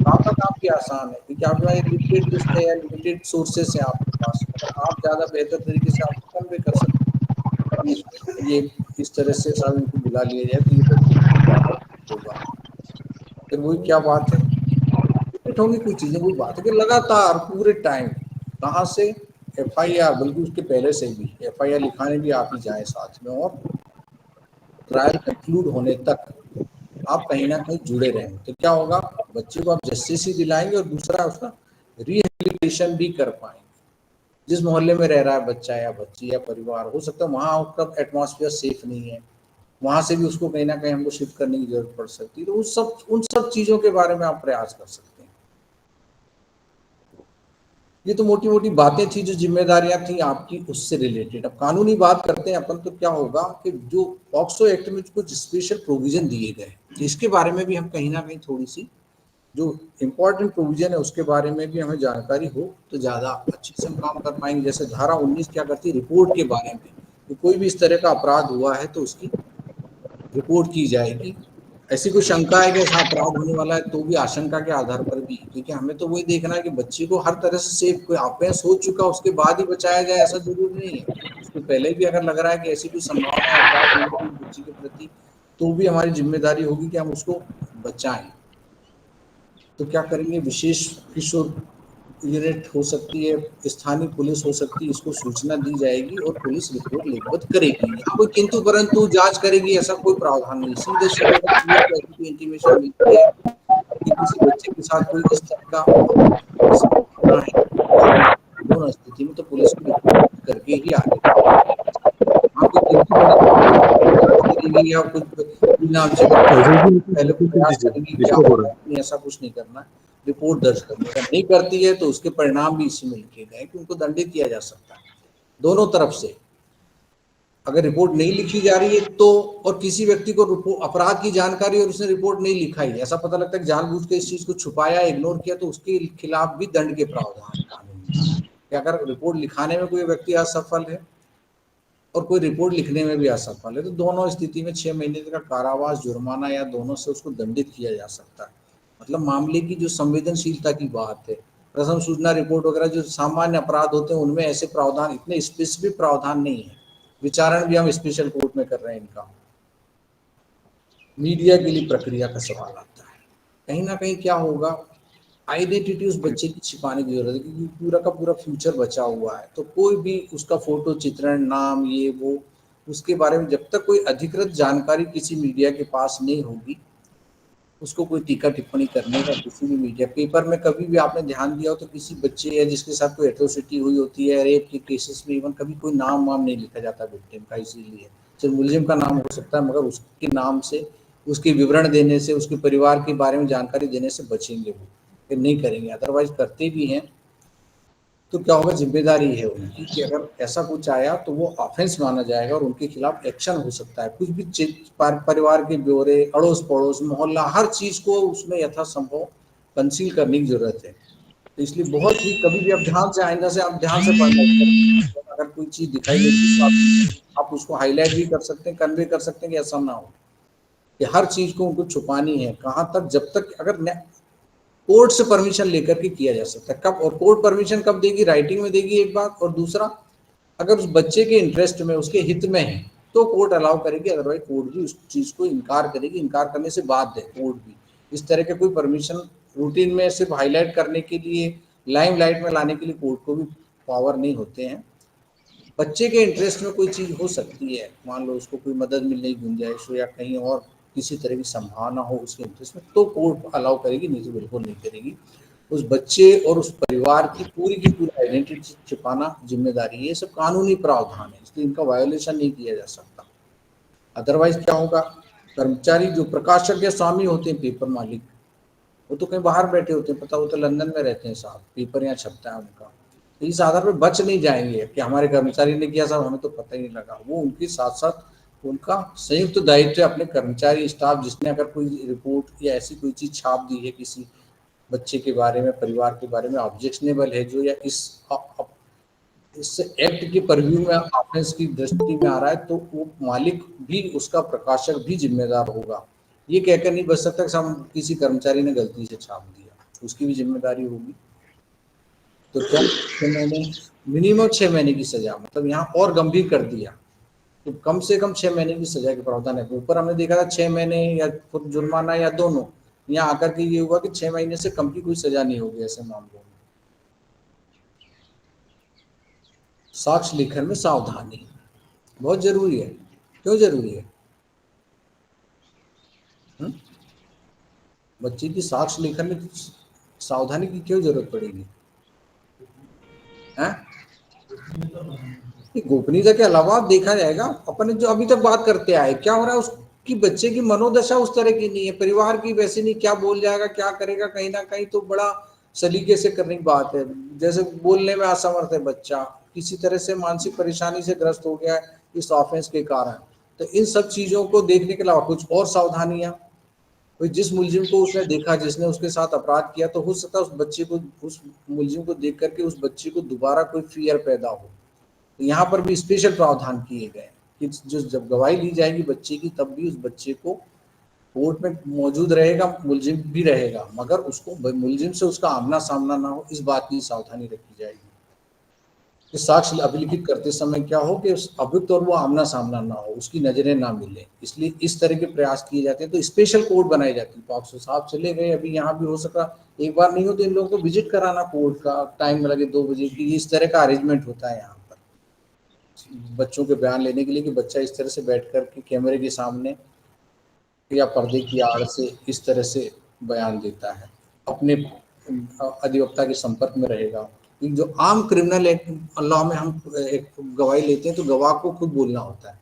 आपका काम भी आसान है क्योंकि आपके पास एक लिमिटेड लिस्ट है या लिमिटेड सोर्सेस है आपके पास, मगर आप ज्यादा बेहतर तरीके से आपको कन्वे कर सकते हैं ये इस तरह से साहब इनको बुला लिया जाए तो ये ज्यादा होगा। फिर वही क्या बात है, रिपीट होंगी कुछ चीजें, वही बात है कि लगातार पूरे टाइम कहाँ से एफआईआर, बल्कि उसके पहले से भी एफआईआर लिखाने भी आप ही जाए साथ में, और ट्रायल कंक्लूड होने तक आप कहीं ना कहीं जुड़े रहेंगे। तो क्या होगा, बच्चे को आप जस्टिस ही दिलाएंगे और दूसरा उसका रिहेबिलिटेशन भी कर पाएंगे। जिस मोहल्ले में रह रहा है बच्चा या बच्ची या परिवार, हो सकता है वहाँ उसका एटमॉस्फेयर सेफ नहीं है, वहां से भी उसको कहीं ना कहीं हमको शिफ्ट करने की जरूरत पड़ सकती है। तो उन सब चीजों के बारे में आप प्रयास कर सकते हैं। ये तो मोटी मोटी बातें थी जो जिम्मेदारियां थी आपकी उससे रिलेटेड। अब कानूनी बात करते हैं अपन, तो क्या होगा कि जो पॉक्सो एक्ट में कुछ स्पेशल प्रोविजन दिए गए, इसके बारे में भी हम कहीं ना कहीं थोड़ी सी जो इम्पोर्टेंट प्रोविजन है उसके बारे में भी हमें जानकारी हो तो ज्यादा अच्छे से हम काम कर पाएंगे। जैसे धारा 19 क्या करती है, रिपोर्ट के बारे में कि कोई भी इस तरह का अपराध हुआ है तो उसकी रिपोर्ट की जाएगी। ऐसी कोई शंका है कि ऐसा अपराध होने वाला है तो भी आशंका के आधार पर भी, क्योंकि हमें तो वही देखना है कि बच्चे को हर तरह से सेफ, कोई अभ्यास हो चुका उसके बाद ही बचाया जाए ऐसा जरूरी नहीं है। उसको पहले भी अगर लग रहा है कि ऐसी कोई संभावना है अपराध होने की बच्चे के प्रति, तो भी हमारी जिम्मेदारी होगी कि हम उसको बचाएं। तो क्या करेंगे, विशेष किशोर यूनिट हो सकती है, स्थानीय पुलिस हो सकती है, इसको सूचना दी जाएगी और पुलिस रिपोर्ट लिखित करेगी। यहाँ कोई किंतु परंतु जांच करेगी ऐसा कोई प्रावधान नहीं, सीधे सीधे अगर पुलिस को ऐसी कोई इंटीमेशन मिलती है कि किसी बच्चे के साथ कोई इस तरह का संभावना है दोनों स्थिति में, तो पुलिस को रिपोर्ट करके ही आगे वहाँ कोई किंतु परंतु जांच करेगी या कुछ बिना पहले प्रयास करेंगे क्या होगा, ऐसा कुछ नहीं करना। रिपोर्ट दर्ज करने का, नहीं करती है तो उसके परिणाम भी इसी में लिखे गए कि उनको दंडित किया जा सकता है दोनों तरफ से। अगर रिपोर्ट नहीं लिखी जा रही है तो, और किसी व्यक्ति को अपराध की जानकारी और उसने रिपोर्ट नहीं लिखाई, ऐसा पता लगता है कि जानबूझ के इस चीज को छुपाया, इग्नोर किया, तो उसके खिलाफ भी दंड के प्रावधान कानून में। अगर रिपोर्ट लिखाने में कोई व्यक्ति असफल है और कोई रिपोर्ट लिखने में भी असफल है तो दोनों स्थिति में 6 महीने तक का कारावास, जुर्माना या दोनों से उसको दंडित किया जा सकता है। मतलब मामले की जो संवेदनशीलता की बात है, प्रथम सूचना रिपोर्ट वगैरह जो सामान्य अपराध होते हैं उनमें ऐसे प्रावधान, इतने स्पेसिफिक प्रावधान नहीं है। विचारण भी हम स्पेशल कोर्ट में कर रहे हैं इनका। मीडिया के लिए प्रक्रिया का सवाल आता है, कहीं ना कहीं क्या होगा, आइडेंटिटी उस बच्चे की छिपाने की जरूरत है क्योंकि पूरा का पूरा फ्यूचर बचा हुआ है। तो कोई भी उसका फोटो चित्रण, नाम, ये वो, उसके बारे में जब तक कोई अधिकृत जानकारी किसी मीडिया के पास नहीं होगी, उसको कोई टीका टिप्पणी करने का किसी भी मीडिया पेपर में, कभी भी आपने ध्यान दिया हो तो किसी बच्चे या जिसके साथ कोई एट्रोसिटी हुई होती है, रेप के केसेस में इवन कभी कोई नाम वाम नहीं लिखा जाता विक्टिम का, इसीलिए सिर्फ मुलजिम का नाम हो सकता है, मगर उसके नाम से, उसके विवरण देने से, उसके परिवार के बारे में जानकारी देने से बचेंगे वो। कि नहीं करेंगे, अदरवाइज करते भी हैं तो क्या होगा, जिम्मेदारी है उनकी कि अगर ऐसा कुछ आया तो वो ऑफेंस माना जाएगा और उनके खिलाफ एक्शन हो सकता है। कुछ भी परिवार के ब्यौरे, अड़ोस पड़ोस, मोहल्ला, हर चीज को उसमें यथासंभव कंसील करने की जरूरत है। तो इसलिए बहुत ही कभी भी आप ध्यान से, आइंदा से आप ध्यान से पढ़ना करें। अगर कोई चीज दिखाई देती है तो आप उसको हाईलाइट भी कर सकते हैं, कन्वे कर सकते हैं कि ऐसा ना हो कि हर चीज को उनको छुपानी है। कहाँ तक, जब तक अगर कोर्ट से परमिशन लेकर के किया जा सकता है। कब, और कोर्ट परमिशन कब देगी, राइटिंग में देगी एक बात, और दूसरा अगर उस बच्चे के इंटरेस्ट में, उसके हित में है तो कोर्ट अलाउ करेगी, अदरवाइज कोर्ट भी उस चीज को इनकार करेगी। इनकार करने से बाध्य है कोर्ट भी। इस तरह के कोई परमिशन रूटीन में सिर्फ हाईलाइट करने के लिए, लाइमलाइट में लाने के लिए कोर्ट को भी पावर नहीं होते हैं। बच्चे के इंटरेस्ट में कोई चीज हो सकती है, मान लो उसको कोई मदद मिलने की गुंजाइश हो या कहीं और किसी तरह की संभावना हो उसके इंटरेस्ट में, तो कोर्ट अलाउ करेगी, नहीं तो बिल्कुल नहीं करेगी। उस बच्चे और उस परिवार की पूरी आइडेंटिटी छिपाना जिम्मेदारी है। ये सब कानूनी प्रावधान है, इसलिए इनका वायोलेशन नहीं किया जा सकता। अदरवाइज क्या होगा, कर्मचारी जो प्रकाशक या स्वामी होते हैं, पेपर मालिक, वो तो कहीं बाहर बैठे होते हैं, पता होता है लंदन में रहते हैं साहब, पेपर यहाँ छपता है उनका, तो इस आधार पर बच नहीं जाएंगे कि हमारे कर्मचारी ने किया साहब, हमें तो पता ही नहीं लगा। वो उनके साथ साथ उनका संयुक्त दायित्व है अपने कर्मचारी स्टाफ, जिसने अगर कोई रिपोर्ट या ऐसी कोई चीज छाप दी है किसी बच्चे के बारे में, परिवार के बारे में, ऑब्जेक्शनेबल है जो, या इस एक्ट के परव्यू में ऑफेंस की दृष्टि में आ रहा है, तो वो मालिक भी, उसका प्रकाशक भी जिम्मेदार होगा। ये कहकर नहीं बच सकता कि हम किसी कर्मचारी ने गलती से छाप दिया, उसकी भी जिम्मेदारी होगी। तो क्या 6 महीने, मिनिमम 6 महीने की सजा, मतलब यहाँ और गंभीर कर दिया, तो कम से कम 6 महीने की सजा के प्रावधान है। ऊपर हमने देखा था 6 महीने या खुद जुर्माना या दोनों, यहाँ आकर के ये हुआ कि 6 महीने से कम की कोई सजा नहीं होगी ऐसे मामलों में। साक्ष्य लेखन में सावधानी बहुत जरूरी है। क्यों जरूरी है? हुँ? बच्चे की साक्ष्य लेखन में सावधानी की क्यों जरूरत पड़ेगी? हैं? गोपनीयता के अलावा देखा जाएगा, अपन जो अभी तक बात करते आए, क्या हो रहा है, उसकी बच्चे की मनोदशा उस तरह की नहीं है, परिवार की वैसी नहीं, क्या बोल जाएगा, क्या करेगा, कहीं ना कहीं तो बड़ा सलीके से करने की बात है। जैसे बोलने में असमर्थ है बच्चा, किसी तरह से मानसिक परेशानी से ग्रस्त हो गया है इस ऑफेंस के कारण, तो इन सब चीजों को देखने के अलावा कुछ और सावधानियां, कोई जिस मुलजिम को उसने देखा, जिसने उसके साथ अपराध किया, तो हो सकता है उस बच्चे को, उस मुलजिम को देख करके उस बच्चे को दोबारा कोई फियर पैदा हो। तो यहाँ पर भी स्पेशल प्रावधान किए गए कि जो जब गवाही ली जाएगी बच्चे की, तब भी उस बच्चे को कोर्ट में मौजूद रहेगा, मुलजिम भी रहेगा, मगर उसको मुलजिम से उसका आमना सामना ना हो, इस बात की सावधानी रखी जाएगी कि साक्ष्य अभिलिखित करते समय क्या हो कि उस अभियुक्त और वो आमना सामना ना हो, उसकी नजरें ना मिले। इसलिए इस तरह के प्रयास किए जाते हैं। तो स्पेशल कोर्ट बनाई जाती है। पॉक्सो साहब चले गए, अभी यहाँ भी हो सका एक बार नहीं हो तो इन लोगों को विजिट कराना कोर्ट का, टाइम लगे 2 बजे की, इस तरह का अरेंजमेंट होता है यहाँ पर बच्चों के बयान लेने के लिए, कि बच्चा इस तरह से बैठ कर के कैमरे के सामने या पर्दे की आड़ से इस तरह से बयान देता है, अपने अधिवक्ता के संपर्क में रहेगा। जो आम क्रिमिनल एक्ट लॉ में हम एक गवाही लेते हैं तो गवाह को खुद बोलना होता है,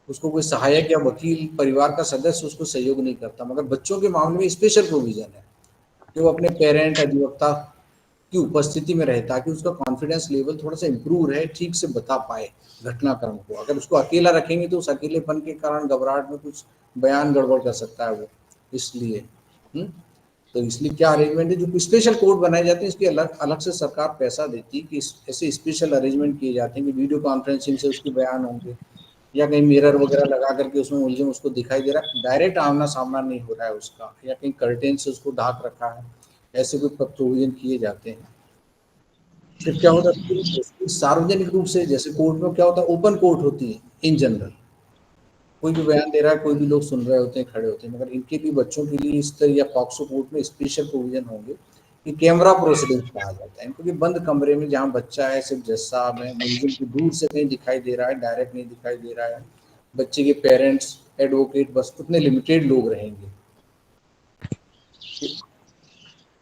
उसको कोई सहायक या वकील, परिवार का सदस्य उसको सहयोग नहीं करता। मगर बच्चों के मामले में स्पेशल प्रोविजन है कि वो अपने पेरेंट, अधिवक्ता की उपस्थिति में रहे, ताकि उसका कॉन्फिडेंस लेवल थोड़ा सा इम्प्रूव रहे, ठीक से बता पाए घटनाक्रम को। अगर उसको अकेला रखेंगे तो उस अकेलेपन के कारण घबराहट में कुछ बयान गड़बड़ कर सकता है वो, इसलिए तो इसलिए क्या अरेंजमेंट है, जो स्पेशल कोर्ट बनाए जाते हैं, इसकी अलग अलग से सरकार पैसा देती है कि ऐसे स्पेशल अरेंजमेंट किए जाते हैं कि वीडियो कॉन्फ्रेंसिंग से उसके बयान होंगे, या कहीं मिरर वगैरह लगा करके उसमें मुलजिम उसको दिखाई दे रहा है, डायरेक्ट आमना सामना नहीं हो रहा है उसका, या कहीं कर्टेन से उसको ढाक रखा है, ऐसे कोई प्रोविजन किए जाते हैं। फिर क्या होता है, सार्वजनिक रूप से, जैसे कोर्ट में क्या होता है, ओपन कोर्ट होती है इन जनरल, कोई भी बयान दे रहा है, कोई भी लोग सुन रहे होते हैं, खड़े होते हैं। मगर इनके भी बच्चों के लिए इस तरह या पॉक्सो कोर्ट में स्पेशल प्रोविजन होंगे कि कैमरा प्रोसीडिंग कहा जाता है, क्योंकि बंद कमरे में जहाँ बच्चा है, सिर्फ जज साहब है, मुलजिम की दूर से कहीं दिखाई दे रहा है, डायरेक्ट नहीं दिखाई दे रहा है, बच्चे के पेरेंट्स, एडवोकेट, बस उतने लिमिटेड लोग रहेंगे।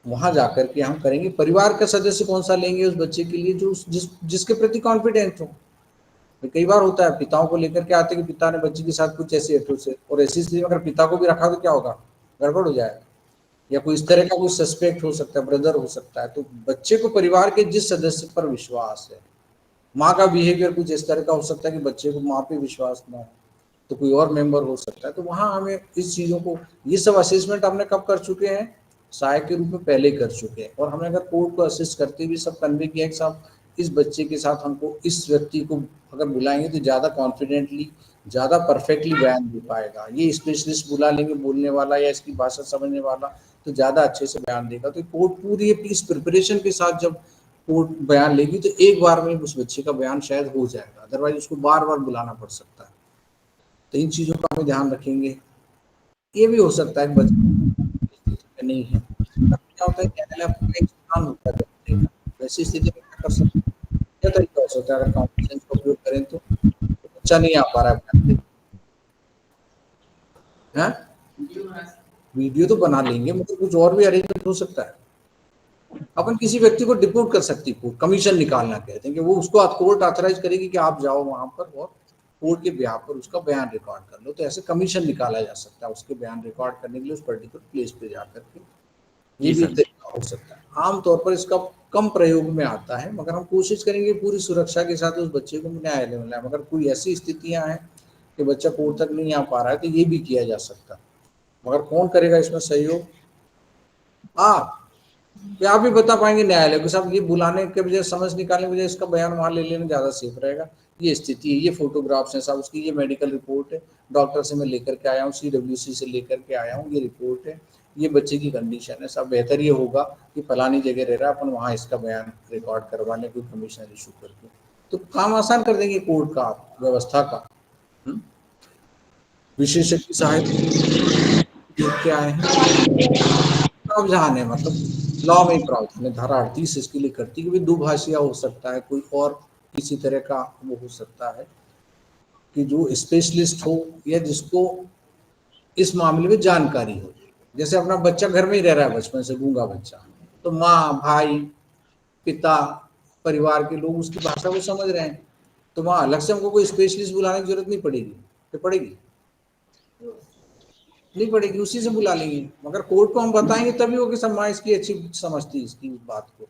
वहां जाकर के हम करेंगे, परिवार का सदस्य कौन सा लेंगे उस बच्चे के लिए, जो जिसके प्रति कॉन्फिडेंट हो। कई बार होता है पिताओं को लेकर के आते कि पिता ने बच्चे के साथ कुछ ऐसी एट्रोसिटी, और ऐसी स्थिति में अगर पिता को भी रखा तो क्या होगा, गड़बड़ हो जाएगा। या कोई इस तरह का कोई सस्पेक्ट हो सकता है, ब्रदर हो सकता है, तो बच्चे को परिवार के जिस सदस्य पर विश्वास है, माँ का बिहेवियर कुछ इस तरह का हो सकता है कि बच्चे को माँ पे विश्वास ना हो, तो कोई और मेंबर हो सकता है, तो वहां हमें इस चीजों को, ये सब असेसमेंट हमने कब कर चुके हैं, सहायक के रूप में पहले कर चुके हैं, और हमने अगर कोर्ट को असिस्ट करते हुए सब कन्वे किया कि साहब इस बच्चे के साथ हमको इस व्यक्ति को अगर बुलाएंगे तो ज़्यादा कॉन्फिडेंटली, ज़्यादा परफेक्टली बयान दे पाएगा, ये स्पेशलिस्ट बुला लेंगे बोलने वाला या इसकी भाषा समझने वाला तो ज़्यादा अच्छे से बयान देगा। तो कोर्ट पूरी इस प्रिपरेशन के साथ जब कोर्ट बयान लेगी तो एक बार में उस बच्चे का बयान शायद हो जाएगा, अदरवाइज उसको बार बार बुलाना पड़ सकता है। तो इन चीज़ों का हमें ध्यान रखेंगे। ये भी हो सकता है कि बच्चे नहीं है, क्या होता है न्यायालय अपना एक स्थान होता है बच्चे का, वैसी स्थिति में क्या कर सकते हैं, क्या तरीका हो सकता है अगर कॉमन सेंस का उपयोग करें तो बच्चा नहीं आ पा रहा है, वीडियो तो बना लेंगे, मतलब कुछ और भी अरेंजमेंट हो सकता है। अपन किसी व्यक्ति को डिपोर्ट कर सकती है, कमीशन निकालना कहते हैं कि वो उसको कोर्ट ऑथराइज करेगी कि आप जाओ वहां पर और कोर्ट के ब्याह पर उसका बयान रिकॉर्ड कर लो, तो ऐसे कमीशन निकाला जा सकता है उसके बयान रिकॉर्ड करने के लिए उस पर्टिकुलर प्लेस पे जाकर के, ये भी तरीका हो सकता है। आमतौर पर इसका कम प्रयोग में आता है, मगर हम कोशिश करेंगे पूरी सुरक्षा के साथ उस बच्चे को न्यायालय में लाए। मगर कोई ऐसी स्थितियां हैं कि बच्चा कोर्ट तक नहीं आ पा रहा है तो ये भी किया जा सकता है, मगर कौन करेगा इसमें सहयोग, आप भी बता पाएंगे न्यायालय को साहब ये बुलाने के बजाय, समझ निकालने के बजाय इसका बयान वहां ले लेना ज्यादा सेफ रहेगा, ये स्थिति है, ये फोटोग्राफ्स हैं साहब उसकी, ये मेडिकल रिपोर्ट है, डॉक्टर से मैं लेकर के आया हूँ, CWC से लेकर के आया हूँ, ये रिपोर्ट है, ये बच्चे की कंडीशन है, सब बेहतर ये होगा कि फलानी जगह रह रहा है, अपन वहाँ इसका बयान रिकॉर्ड करवा लें कोई कमीशन इशू करके, तो काम आसान कर देंगे कोर्ट का, व्यवस्था का। विशेषज्ञ सहायता देख के आए हैं, प्रावधान है, मतलब लॉ में प्रावधान है, धारा 38 इसके लिए करती है कि दुभाषिया हो सकता है, कोई और किसी तरह का वो हो सकता है कि जो स्पेशलिस्ट हो या जिसको इस मामले में जानकारी हो, जैसे अपना बच्चा घर में ही रह रहा है बचपन से, गूंगा बच्चा, तो माँ भाई पिता परिवार के लोग उसकी भाषा को समझ रहे हैं, तो वहां अलग से हमको कोई स्पेशलिस्ट बुलाने की जरूरत नहीं पड़ेगी, तो पड़ेगी नहीं पड़ेगी, उसी से बुला लेंगे, मगर कोर्ट को हम बताएंगे तभी वो कि सब माँ इसकी अच्छी समझती है इसकी बात को,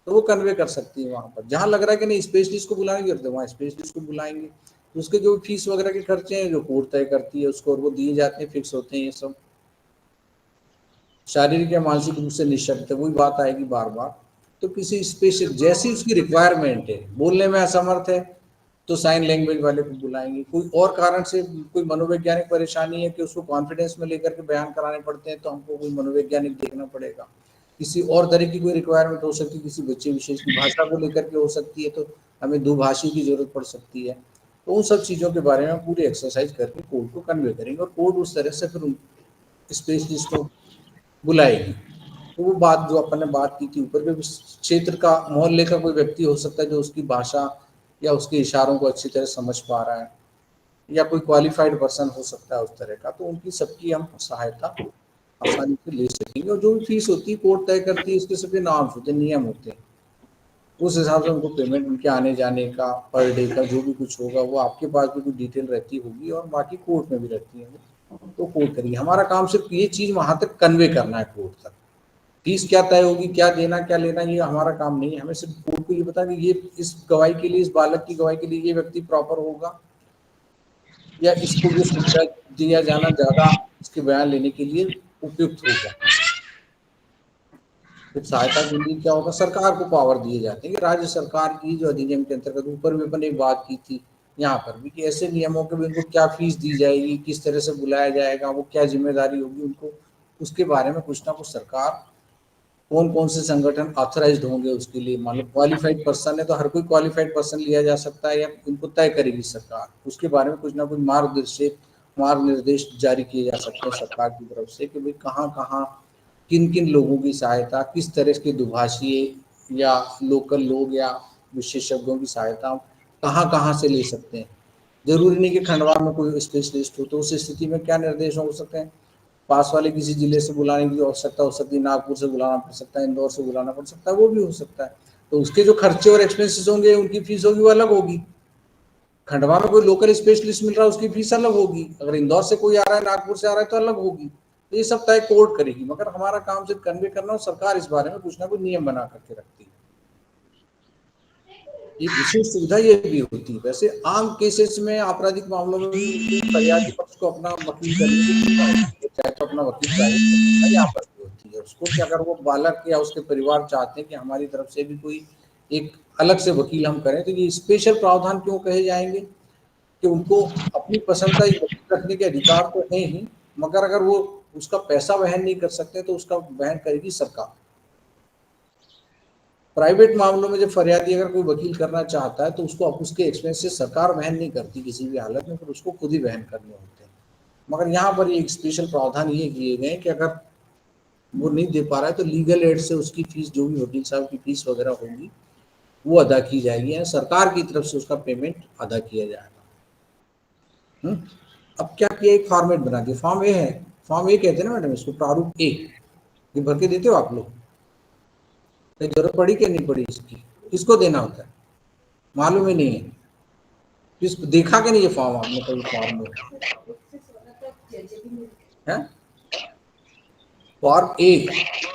तो वो कन्वे कर सकती है वहां पर, जहां लग रहा है कि नहीं स्पेशलिस्ट को बुलाने की जरूरत है वहाँ स्पेशलिस्ट को बुलाएंगे, तो उसके जो फीस वगैरह के खर्चे हैं जो कोर्ट तय करती है उसको, और वो दिए जाते हैं, फिक्स होते हैं ये सब, शारीरिक या मानसिक रूप से निःशक्त है, वही बात आएगी बार बार, तो किसी स्पेशल जैसी उसकी रिक्वायरमेंट है, बोलने में असमर्थ है तो साइन लैंग्वेज वाले को बुलाएंगे, कोई और कारण से कोई मनोवैज्ञानिक परेशानी है कि उसको कॉन्फिडेंस में लेकर के बयान कराने पड़ते हैं तो हमको कोई मनोवैज्ञानिक देखना पड़ेगा, किसी और तरह की कोई रिक्वायरमेंट हो सकती है, किसी बच्चे विशेष की भाषा को लेकर के हो सकती है तो हमें दुभाषी की जरूरत पड़ सकती है, तो उन सब चीज़ों के बारे में पूरी एक्सरसाइज करके कोर्ट को कन्वे करेंगे और कोर्ट उस तरह से फिर स्पेशलिस्ट को बुलाएगी। तो वो बात जो अपन ने बात की थी ऊपर के क्षेत्र का, मोहल्ले का कोई व्यक्ति हो सकता है जो उसकी भाषा या उसके इशारों को अच्छी तरह समझ पा रहा है, या कोई क्वालिफाइड पर्सन हो सकता है उस तरह का, तो उनकी सबकी हम सहायता आसानी से ले सकेंगे, और जो भी फीस होती है कोर्ट तय करती है, उसके सभी नॉर्म्स होते हैं, नियम होते हैं, उस हिसाब से उनको पेमेंट उनके आने जाने का पर डे का जो भी कुछ होगा वो आपके पास भी कुछ डिटेल रहती होगी और बाकी कोर्ट में भी रहती है, तो कोर्ट करिए, हमारा काम सिर्फ ये चीज वहां तक कन्वे करना है कोर्ट तक, फीस क्या तय होगी, क्या देना क्या लेना, ये हमारा काम नहीं है, हमें सिर्फ कोर्ट को ये बता कि ये इस गवाही के लिए, इस बालक की गवाही के लिए ये व्यक्ति प्रॉपर होगा या इसको जो सुविधा दिया जाना ज्यादा इसके बयान लेने के लिए उपयुक्त होगा। फिर सहायता के लिए क्या होगा, सरकार को पावर दिए जाते हैं कि राज्य सरकार की जो अधिनियम के अंतर्गत, ऊपर भी अपन एक बात की थी यहाँ पर भी कि ऐसे नियमों के भी उनको क्या फीस दी जाएगी, किस तरह से बुलाया जाएगा, वो क्या जिम्मेदारी होगी उनको, उसके बारे में कुछ ना कुछ सरकार, कौन कौन से संगठन ऑथराइज्ड होंगे उसके लिए, मान लो क्वालिफाइड पर्सन है तो हर कोई क्वालिफाइड पर्सन लिया जा सकता है या उनको तय करेगी सरकार, उसके बारे में कुछ ना कुछ मार्ग निर्देश जारी किए जा सकते हैं सरकार की तरफ से कि भाई कहाँ कहाँ किन किन लोगों की सहायता, किस तरह के दुभाषी या लोकल लोग या विशेषज्ञों की सहायता कहाँ कहाँ से ले सकते हैं, जरूरी नहीं कि खंडवा में कोई स्पेशलिस्ट हो, तो उस स्थिति में क्या निर्देश हो सकते हैं, पास वाले किसी जिले से बुलाने की आवश्यकता हो सकती है, नागपुर से बुलाना पड़ सकता है, इंदौर से बुलाना पड़ सकता है, वो भी हो सकता है, तो उसके जो खर्चे और एक्सपेंसेस होंगे उनकी फीस होगी वो अलग होगी, खंडवा में कोई लोकल स्पेशलिस्ट मिल रहा है उसकी फीस अलग होगी, अगर इंदौर से कोई आ रहा है नागपुर से आ रहा है तो अलग होगी, तो ये सब तय कोर्ट करेगी, मगर हमारा काम सिर्फ कन्वे करना और सरकार इस बारे में कुछ ना कुछ नियम बना करके रखती है। एक विशेष सुविधा ये भी होती है। वैसे आम केसेस में आपराधिक मामलों में भी फरियादी पक्ष को अपना वकील करने की सुविधा होती है, चाहे तो अपना वकील प्राइवेट या आपस में होती है उसको कि अगर वो बालक या उसके परिवार चाहते हैं कि हमारी तरफ से भी कोई एक अलग से वकील हम करें, तो ये स्पेशल प्रावधान क्यों कहे जाएंगे कि उनको अपनी पसंद का एक वकील रखने के अधिकार तो है ही, मगर अगर वो उसका पैसा वहन नहीं कर सकते तो उसका वहन करेगी सरकार। प्राइवेट मामलों में जब फरियादी अगर कोई वकील करना चाहता है तो उसको उसके एक्सपेंसेस सरकार वहन नहीं करती किसी भी हालत में, फिर उसको खुद ही वहन करने होते हैं। मगर यहाँ पर एक स्पेशल प्रावधान ये किए गए कि अगर वो नहीं दे पा रहा है तो लीगल एड से उसकी फीस, जो भी वकील साहब की फीस वगैरह होगी वो अदा की जाएगी, या सरकार की तरफ से उसका पेमेंट अदा किया जाएगा। अब क्या किया, एक फॉर्मेट बना दिया, फॉर्म ए है, फॉर्म ए कहते हैं ना मैडम इसको, प्रारूप ए, ये भर के देते हो आप लोग, जरूरत पड़ी कि नहीं पड़ी इसकी, किसको देना होता है मालूम ही नहीं है, किस देखा कि नहीं ये फॉर्म आपने कभी फॉर्म में है? फॉर्म ए,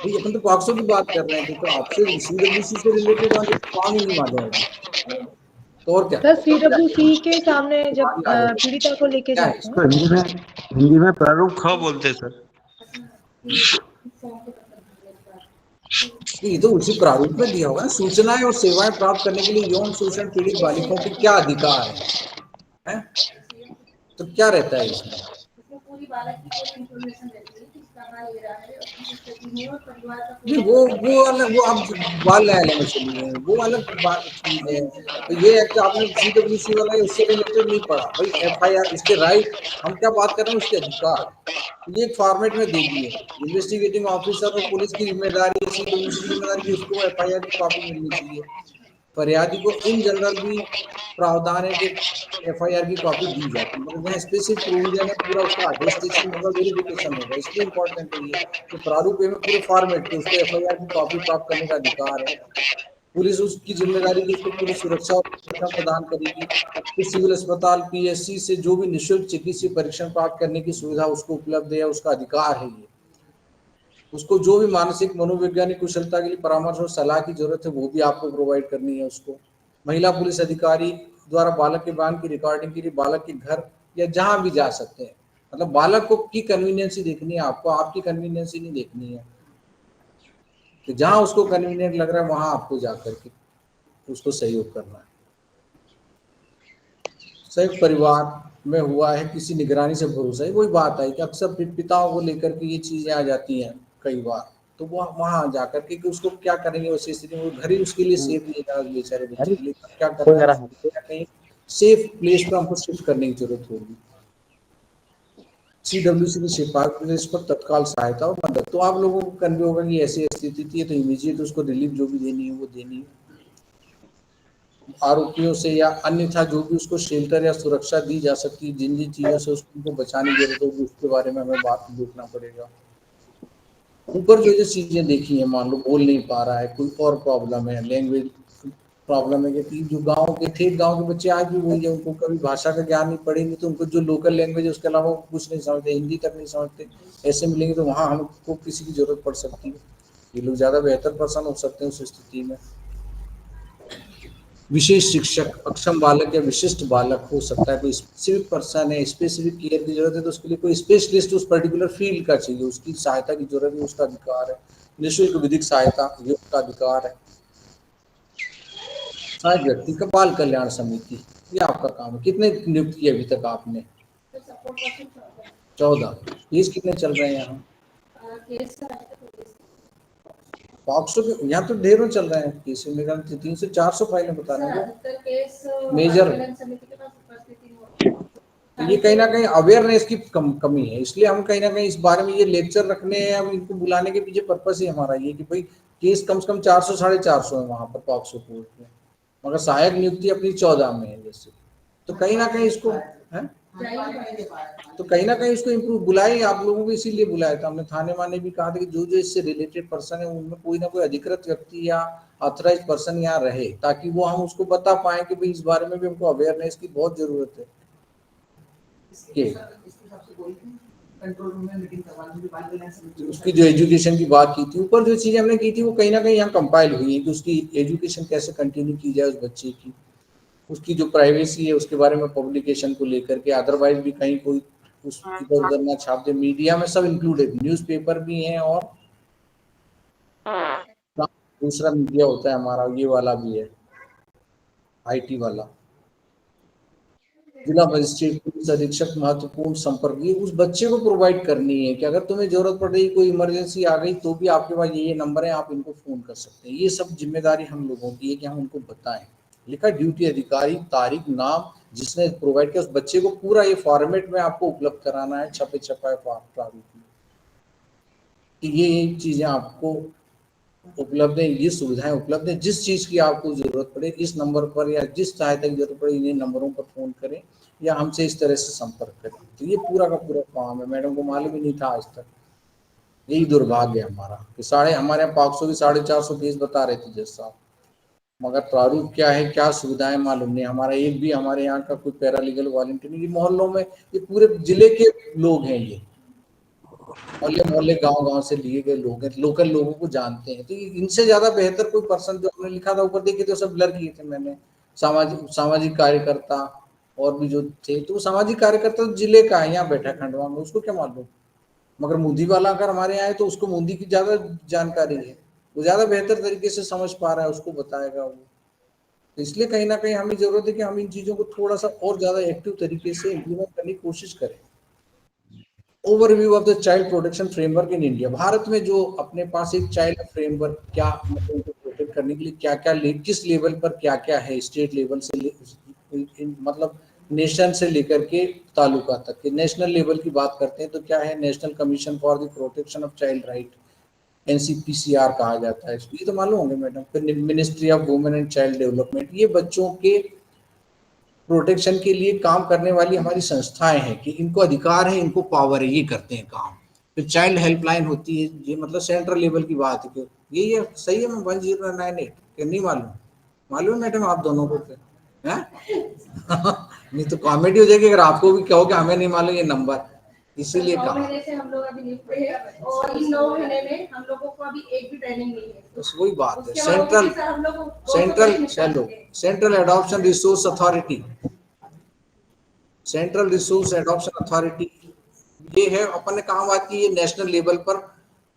अपन तो पॉक्सो की बात कर रहे हैं, तो आपसे सीडब्ल्यूसी से रिलेटेड फॉर्म ही नहीं मालूम है तो और क्या? सर सीडब्ल्यूसी के सामने जब पीड़िता को लेके जाते हैं, हिंदी में प्रारूप ख बोलते हैं सर। ये तो उसी प्रारूप में दिया होगा, सूचनाएं और सेवाएं प्राप्त करने के लिए यौन शोषण पीड़ित बालिकाओं के क्या अधिकार है? तो क्या रहता है इसमें? पूरी बालक की कोई इंफॉर्मेशन रहती है कि कहाँ ले रहा है और किस स्थिति में और परिवार का नहीं, वो अलग, वो आप बाल न्यायालय में चलिए, वो अलग बात चीज है। तो ये है कि आपने सीडब्ल्यूसी वाला है उससे रिलेटेड नहीं पढ़ा भाई, एफआईआर इसके राइट, हम क्या बात कर रहे हैं उसके अधिकार, ये एक फॉर्मेट में दे दिए। इन्वेस्टिगेटिंग ऑफिसर और पुलिस की जिम्मेदारी, सीडब्ल्यूसी की जिम्मेदारी कि उसको एफआईआर की कॉपी मिलनी चाहिए। फरियादी को इन जनरल भी प्रावधान है कि एफआईआर की कॉपी दी जाती है, मगर यहाँ स्पेसिफिक प्रोविजन है, पूरा उसका अटेस्टेशन होगा, वेरिफिकेशन होगा, इसलिए इंपॉर्टेंट है ये कि प्रारूप में पूरे फॉर्मेट के उसको एफआईआर की कॉपी प्राप्त करने का अधिकार है। पुलिस उसकी जिम्मेदारी की उसको पूरी सुरक्षा और सुरक्षा प्रदान करेगी। तो सिविल अस्पताल पीएससी से जो भी निःशुल्क चिकित्सीय परीक्षण प्राप्त करने की सुविधा उसको उपलब्ध है, उसका अधिकार है ये। उसको जो भी मानसिक मनोवैज्ञानिक कुशलता के लिए परामर्श और सलाह की जरूरत है वो भी आपको प्रोवाइड करनी है उसको। महिला पुलिस अधिकारी द्वारा बालक के बयान की रिकॉर्डिंग के लिए बालक के घर या जहां भी जा सकते हैं, मतलब बालक को की कन्वीनियंस देखनी है, आपको आपकी कन्वीनियंस नहीं देखनी है, तो जहां उसको कन्वीनियंट लग रहा है वहां आपको जाकर के उसको सहयोग करना है। संयुक्त परिवार में हुआ है, किसी निगरानी से भरोसा है, वही बात है कि अक्सर पिताओं को लेकर के ये चीजें आ जाती हैं कई बार, तो वो वहां जाकर के कि उसको क्या करेंगे वैसे स्थिति में, घर ही उसके लिए सेफ नहीं था बेचारे बच्चे के लिए, क्या करना है, कहीं सेफ प्लेस पर हमको शिफ्ट करने की जरूरत होगी। सीडब्ल्यूसी की सिफारिश पर तत्काल सहायता और मदद, तो आप लोगों को कन्वे होगा कि ऐसी स्थिति थी तो इमीडिएट उसको रिलीफ जो भी देनी है वो देनी है। आरोपियों से या अन्यथा जो भी उसको शेल्टर या सुरक्षा दी जा सकती है, जिन जिन चीजों से उसको बचाने की जरूरत होगी उसके बारे में हमें बात देखना पड़ेगा। ऊपर जो चीजें देखी है, मान लो बोल नहीं पा रहा है, कोई और प्रॉब्लम है, लैंग्वेज प्रॉब्लम है, कि जो गांव के थे, गांव के बच्चे आज भी वही है, उनको कभी भाषा का ज्ञान नहीं पड़ेंगे तो उनको जो लोकल लैंग्वेज है उसके अलावा कुछ नहीं समझते, हिंदी तक नहीं समझते, ऐसे मिलेंगे तो वहाँ हमको किसी की जरूरत पड़ सकती है। ये लोग ज्यादा बेहतर पर्सन हो सकते हैं उस स्थिति में। विशेष शिक्षक, अक्षम बालक या विशिष्ट बालक हो सकता है, कोई स्पेसिफिक पर्सन है, स्पेसिफिक केयर की जरूरत है तो उसके लिए कोई स्पेशलिस्ट उस पर्टिकुलर फील्ड का चाहिए, उसकी सहायता की जरूरत है, उसका अधिकार है। निःशुल्क विधिक सहायता ये उसका अधिकार है। सहायक व्यक्ति का बाल कल्याण समिति, ये आपका काम है। कितने नियुक्त किए अभी तक आपने? 14। केस कितने चल रहे हैं यहाँ? पॉक्सो के यहाँ तो ढेरों चल रहे हैं केस, मेरा 300 से 400 फाइलें बता रहे हैं मेजर। तो ये कहीं ना कहीं अवेयरनेस की कमी है, इसलिए हम कहीं ना कहीं इस बारे में ये लेक्चर रखने हैं, हम इनको बुलाने के पीछे पर्पस ही हमारा ये कि भाई केस कम से कम 400 साढ़े 400 है वहाँ पर पॉक्सो कोर्ट में, मगर सहायक नियुक्ति अपनी 14 में है जैसे, तो कहीं ना कहीं इसको है, तो कहीं ना कहीं इसको इम्प्रूव बुलाए आप लोगों को, इसीलिए बुलाया था हमने। थाने वाने भी कहा था कि जो जो इससे रिलेटेड पर्सन है उनमें कोई ना कोई अधिकृत व्यक्ति या ऑथराइज पर्सन यहाँ रहे, ताकि वो हम उसको बता पाए कि भाई इस बारे में भी हमको अवेयरनेस की बहुत जरूरत है। कंट्रोल रूम में मीटिंग करवा दी, बाल कल्याण समिति उसकी जो एजुकेशन की बात की थी, ऊपर जो चीजें हमने की थी वो कहीं ना कहीं यहाँ कंपाइल हुई है कि उसकी एजुकेशन कैसे कंटिन्यू की जाए उस बच्चे की, उसकी जो प्राइवेसी है उसके बारे में पब्लिकेशन को लेकर के, अदरवाइज भी कहीं कोई उस इधर उधर ना छाप दे। मीडिया में सब इंक्लूडेड, न्यूज़पेपर भी हैं और दूसरा मीडिया होता है हमारा, ये वाला भी है, आईटी वाला। जिला मजिस्ट्रेट, पुलिस अधीक्षक महत्वपूर्ण संपर्क, ये उस बच्चे को प्रोवाइड करनी है कि अगर तुम्हें जरूरत पड़ रही, कोई इमरजेंसी आ गई तो भी आपके पास ये नंबर है, आप इनको फोन कर सकते हैं। ये सब जिम्मेदारी हम लोगों की है कि हम उनको बताएं। लिखा ड्यूटी अधिकारी, तारीख, नाम जिसने प्रोवाइड किया उस बच्चे को, पूरा ये फॉर्मेट में आपको उपलब्ध कराना है, छपे छपाए प्रारूप में कि ये चीजें आपको उपलब्ध है, ये सुविधाएं उपलब्ध है। जिस चीज की आपको जरूरत पड़े इस नंबर पर, या जिस सहायता की जरूरत पड़े इन नंबरों पर फोन करें या हमसे इस तरह से संपर्क करें। तो ये पूरा का पूरा काम है, मैडम को मालूम ही नहीं था आज तक। यही दुर्भाग्य है हमारा कि हमारे यहाँ 500 की 450 केस बता रहे थे जज साहब, मगर प्रारूप क्या है, क्या सुविधाएं मालूम नहीं। हमारा एक भी हमारे यहाँ का कोई पैरालीगल वॉलंटियर नहीं, मोहल्लों में ये पूरे जिले के लोग हैं, ये मोहल्ले मोहल्ले गांव गांव से लिए गए लोग हैं, लोकल लोगों को जानते हैं। तो इनसे ज्यादा बेहतर कोई पर्सन, जो हमने लिखा था ऊपर देखे तो सब ब्लर किए थे मैंने, सामाजिक कार्यकर्ता और भी जो थे, तो सामाजिक कार्यकर्ता तो जिले का है, यहाँ बैठा खंडवा में, उसको क्या मालूम। मगर मोदी वाला अगर हमारे यहाँ है तो उसको मोदी की ज्यादा जानकारी है, वो ज्यादा बेहतर तरीके से समझ पा रहा है, उसको बताएगा वो। तो इसलिए कहीं ना कहीं हमें जरूरत है कि हम इन चीजों को थोड़ा सा और ज्यादा एक्टिव तरीके से इम्प्लीमेंट करने की कोशिश करें। Overview of the child protection framework in India. Bharat में जो अपने पास एक चाइल्ड फ्रेमवर्क, क्या मतलब उनको प्रोटेक्ट करने के लिए क्या क्या किस लेवल पर क्या क्या है, स्टेट लेवल से मतलब नेशन से लेकर के तालुका तक के, नेशनल लेवल की बात करते हैं तो क्या है, national commission for the protection of child right, NCPCR कहा जाता है इसको, ये तो मालूम होंगे मैडम। फिर ministry of women and child development, ये बच्चों के प्रोटेक्शन के लिए काम करने वाली हमारी संस्थाएं हैं कि इनको अधिकार है, इनको पावर है, ये करते हैं काम। फिर चाइल्ड हेल्पलाइन होती है, ये मतलब सेंट्रल लेवल की बात है, ये सही है। मैं 1098 कि नहीं मालूम, मालूम है मैडम आप दोनों को है? नहीं तो कॉमेडी हो जाएगी अगर आपको भी कहो कि हमें नहीं मालूम ये नंबर, इसीलिए कहा। 9 महीने से हम लोग अभी नियुक्त हैं और इन 9 महीने में हम लोगों को अभी एक भी ट्रेनिंग नहीं है। बस वही बात है। Central adoption resource authority, central resource adoption authority ये है, अपन ने कहा बात की, ये नेशनल लेवल पर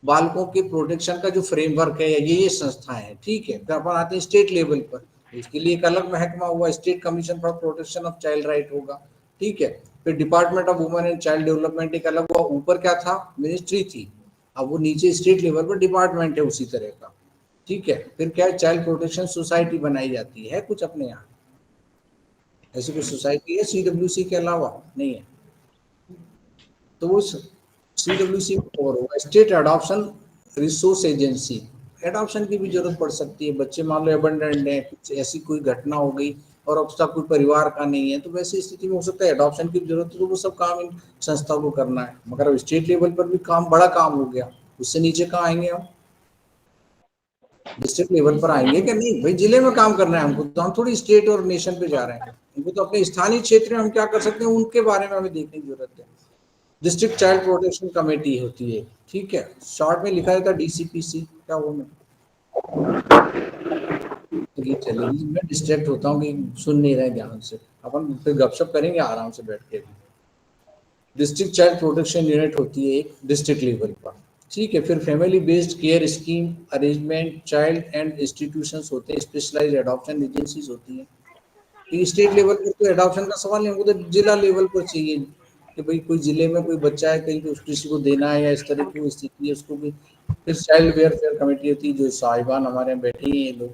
बालकों के प्रोटेक्शन का जो फ्रेमवर्क है, ये संस्थाएं हैं, ठीक है। फिर अपन आते हैं स्टेट लेवल पर, इसके लिए एक अलग महकमा हुआ, state commission for protection of child right होगा, ठीक है। फिर department of women and child development एक अलग हुआ, ऊपर क्या था, मिनिस्ट्री थी, अब वो नीचे स्टेट लेवल पर डिपार्टमेंट है उसी तरह का, ठीक है। फिर क्या है, चाइल्ड प्रोटेक्शन सोसाइटी बनाई जाती है कुछ अपने यहाँ, ऐसी कोई सोसाइटी है CWC के अलावा नहीं है, तो वो CWC और होगा state adoption resource agency. Adoption की भी जरूरत पड़ सकती है, बच्चे मान लो एबंडेंट है, कुछ ऐसी कोई घटना हो गई और अब उसका कोई परिवार का नहीं है, तो वैसी स्थिति में हो सकता है एडॉप्शन की जरूरत है, तो वो सब काम इन संस्था को करना है। मगर अब स्टेट लेवल पर भी काम, बड़ा काम हो गया, उससे नीचे कहाँ आएंगे हम, डिस्ट्रिक्ट लेवल पर आएंगे क्या? नहीं भाई, जिले में काम करना है हमको, तो हम थोड़ी स्टेट और नेशन पे जा रहे हैं। उनको तो अपने स्थानीय क्षेत्र में हम क्या कर सकते हैं उनके बारे में हमें देखने की जरूरत है। डिस्ट्रिक्ट चाइल्ड प्रोटेक्शन कमेटी होती है, ठीक है, शॉर्ट में लिखा जाता है DCPC, क्या वो मैं तो ये चलेगी, मैं डिस्ट्रैक्ट होता हूँ कि सुन नहीं रहे ध्यान से, अपन फिर गपशप करेंगे आराम से बैठ के। डिस्ट्रिक्ट चाइल्ड प्रोटेक्शन यूनिट होती है एक डिस्ट्रिक्ट लेवल पर, ठीक है। फिर family based care scheme arrangement, child and institutions होते हैं, स्पेशलाइज्ड एडॉप्शन एजेंसीज होती हैं। स्टेट लेवल पर तो एडॉप्शन का सवाल नहीं, हमको तो जिला लेवल पर चाहिए कि भाई कोई जिले में कोई बच्चा है कहीं तो किसी को देना है या इस तरह की स्थिति है उसको भी। फिर चाइल्ड वेलफेयर कमेटी होती है, जो साहिबान हमारे यहाँ बैठे ही हैं लोग।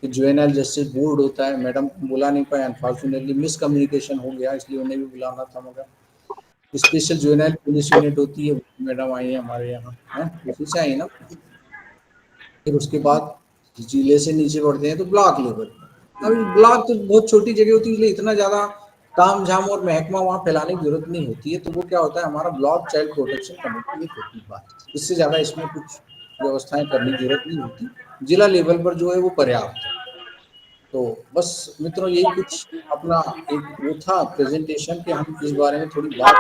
फिर जुवेनाइल जस्टिस बोर्ड होता है, मैडम बुला नहीं पाए अनफॉर्चुनेटली, मिसकम्युनिकेशन हो गया इसलिए उन्हें भी बुलाना था, मगर स्पेशल जुवेनाइल पुलिस यूनिट होती है, मैडम आई है हमारे यहाँ, है उसी से आई ना। फिर उसके बाद जिले से नीचे बढ़ते हैं तो ब्लॉक लेवल। अब ब्लॉक तो बहुत छोटी जगह होती है, इसलिए इतना ज्यादा ताम झाम और महकमा वहाँ फैलाने की जरूरत नहीं होती है। तो वो क्या होता है, हमारा ब्लॉक चाइल्ड प्रोटेक्शन कमेटी एक होती है बात, इससे ज्यादा इसमें कुछ व्यवस्थाएं करने की जरूरत नहीं होती। जिला लेवल पर जो है वो पर्याप्त है। तो बस मित्रों, यही कुछ अपना एक वो था प्रेजेंटेशन कि हम इस बारे में थोड़ी बात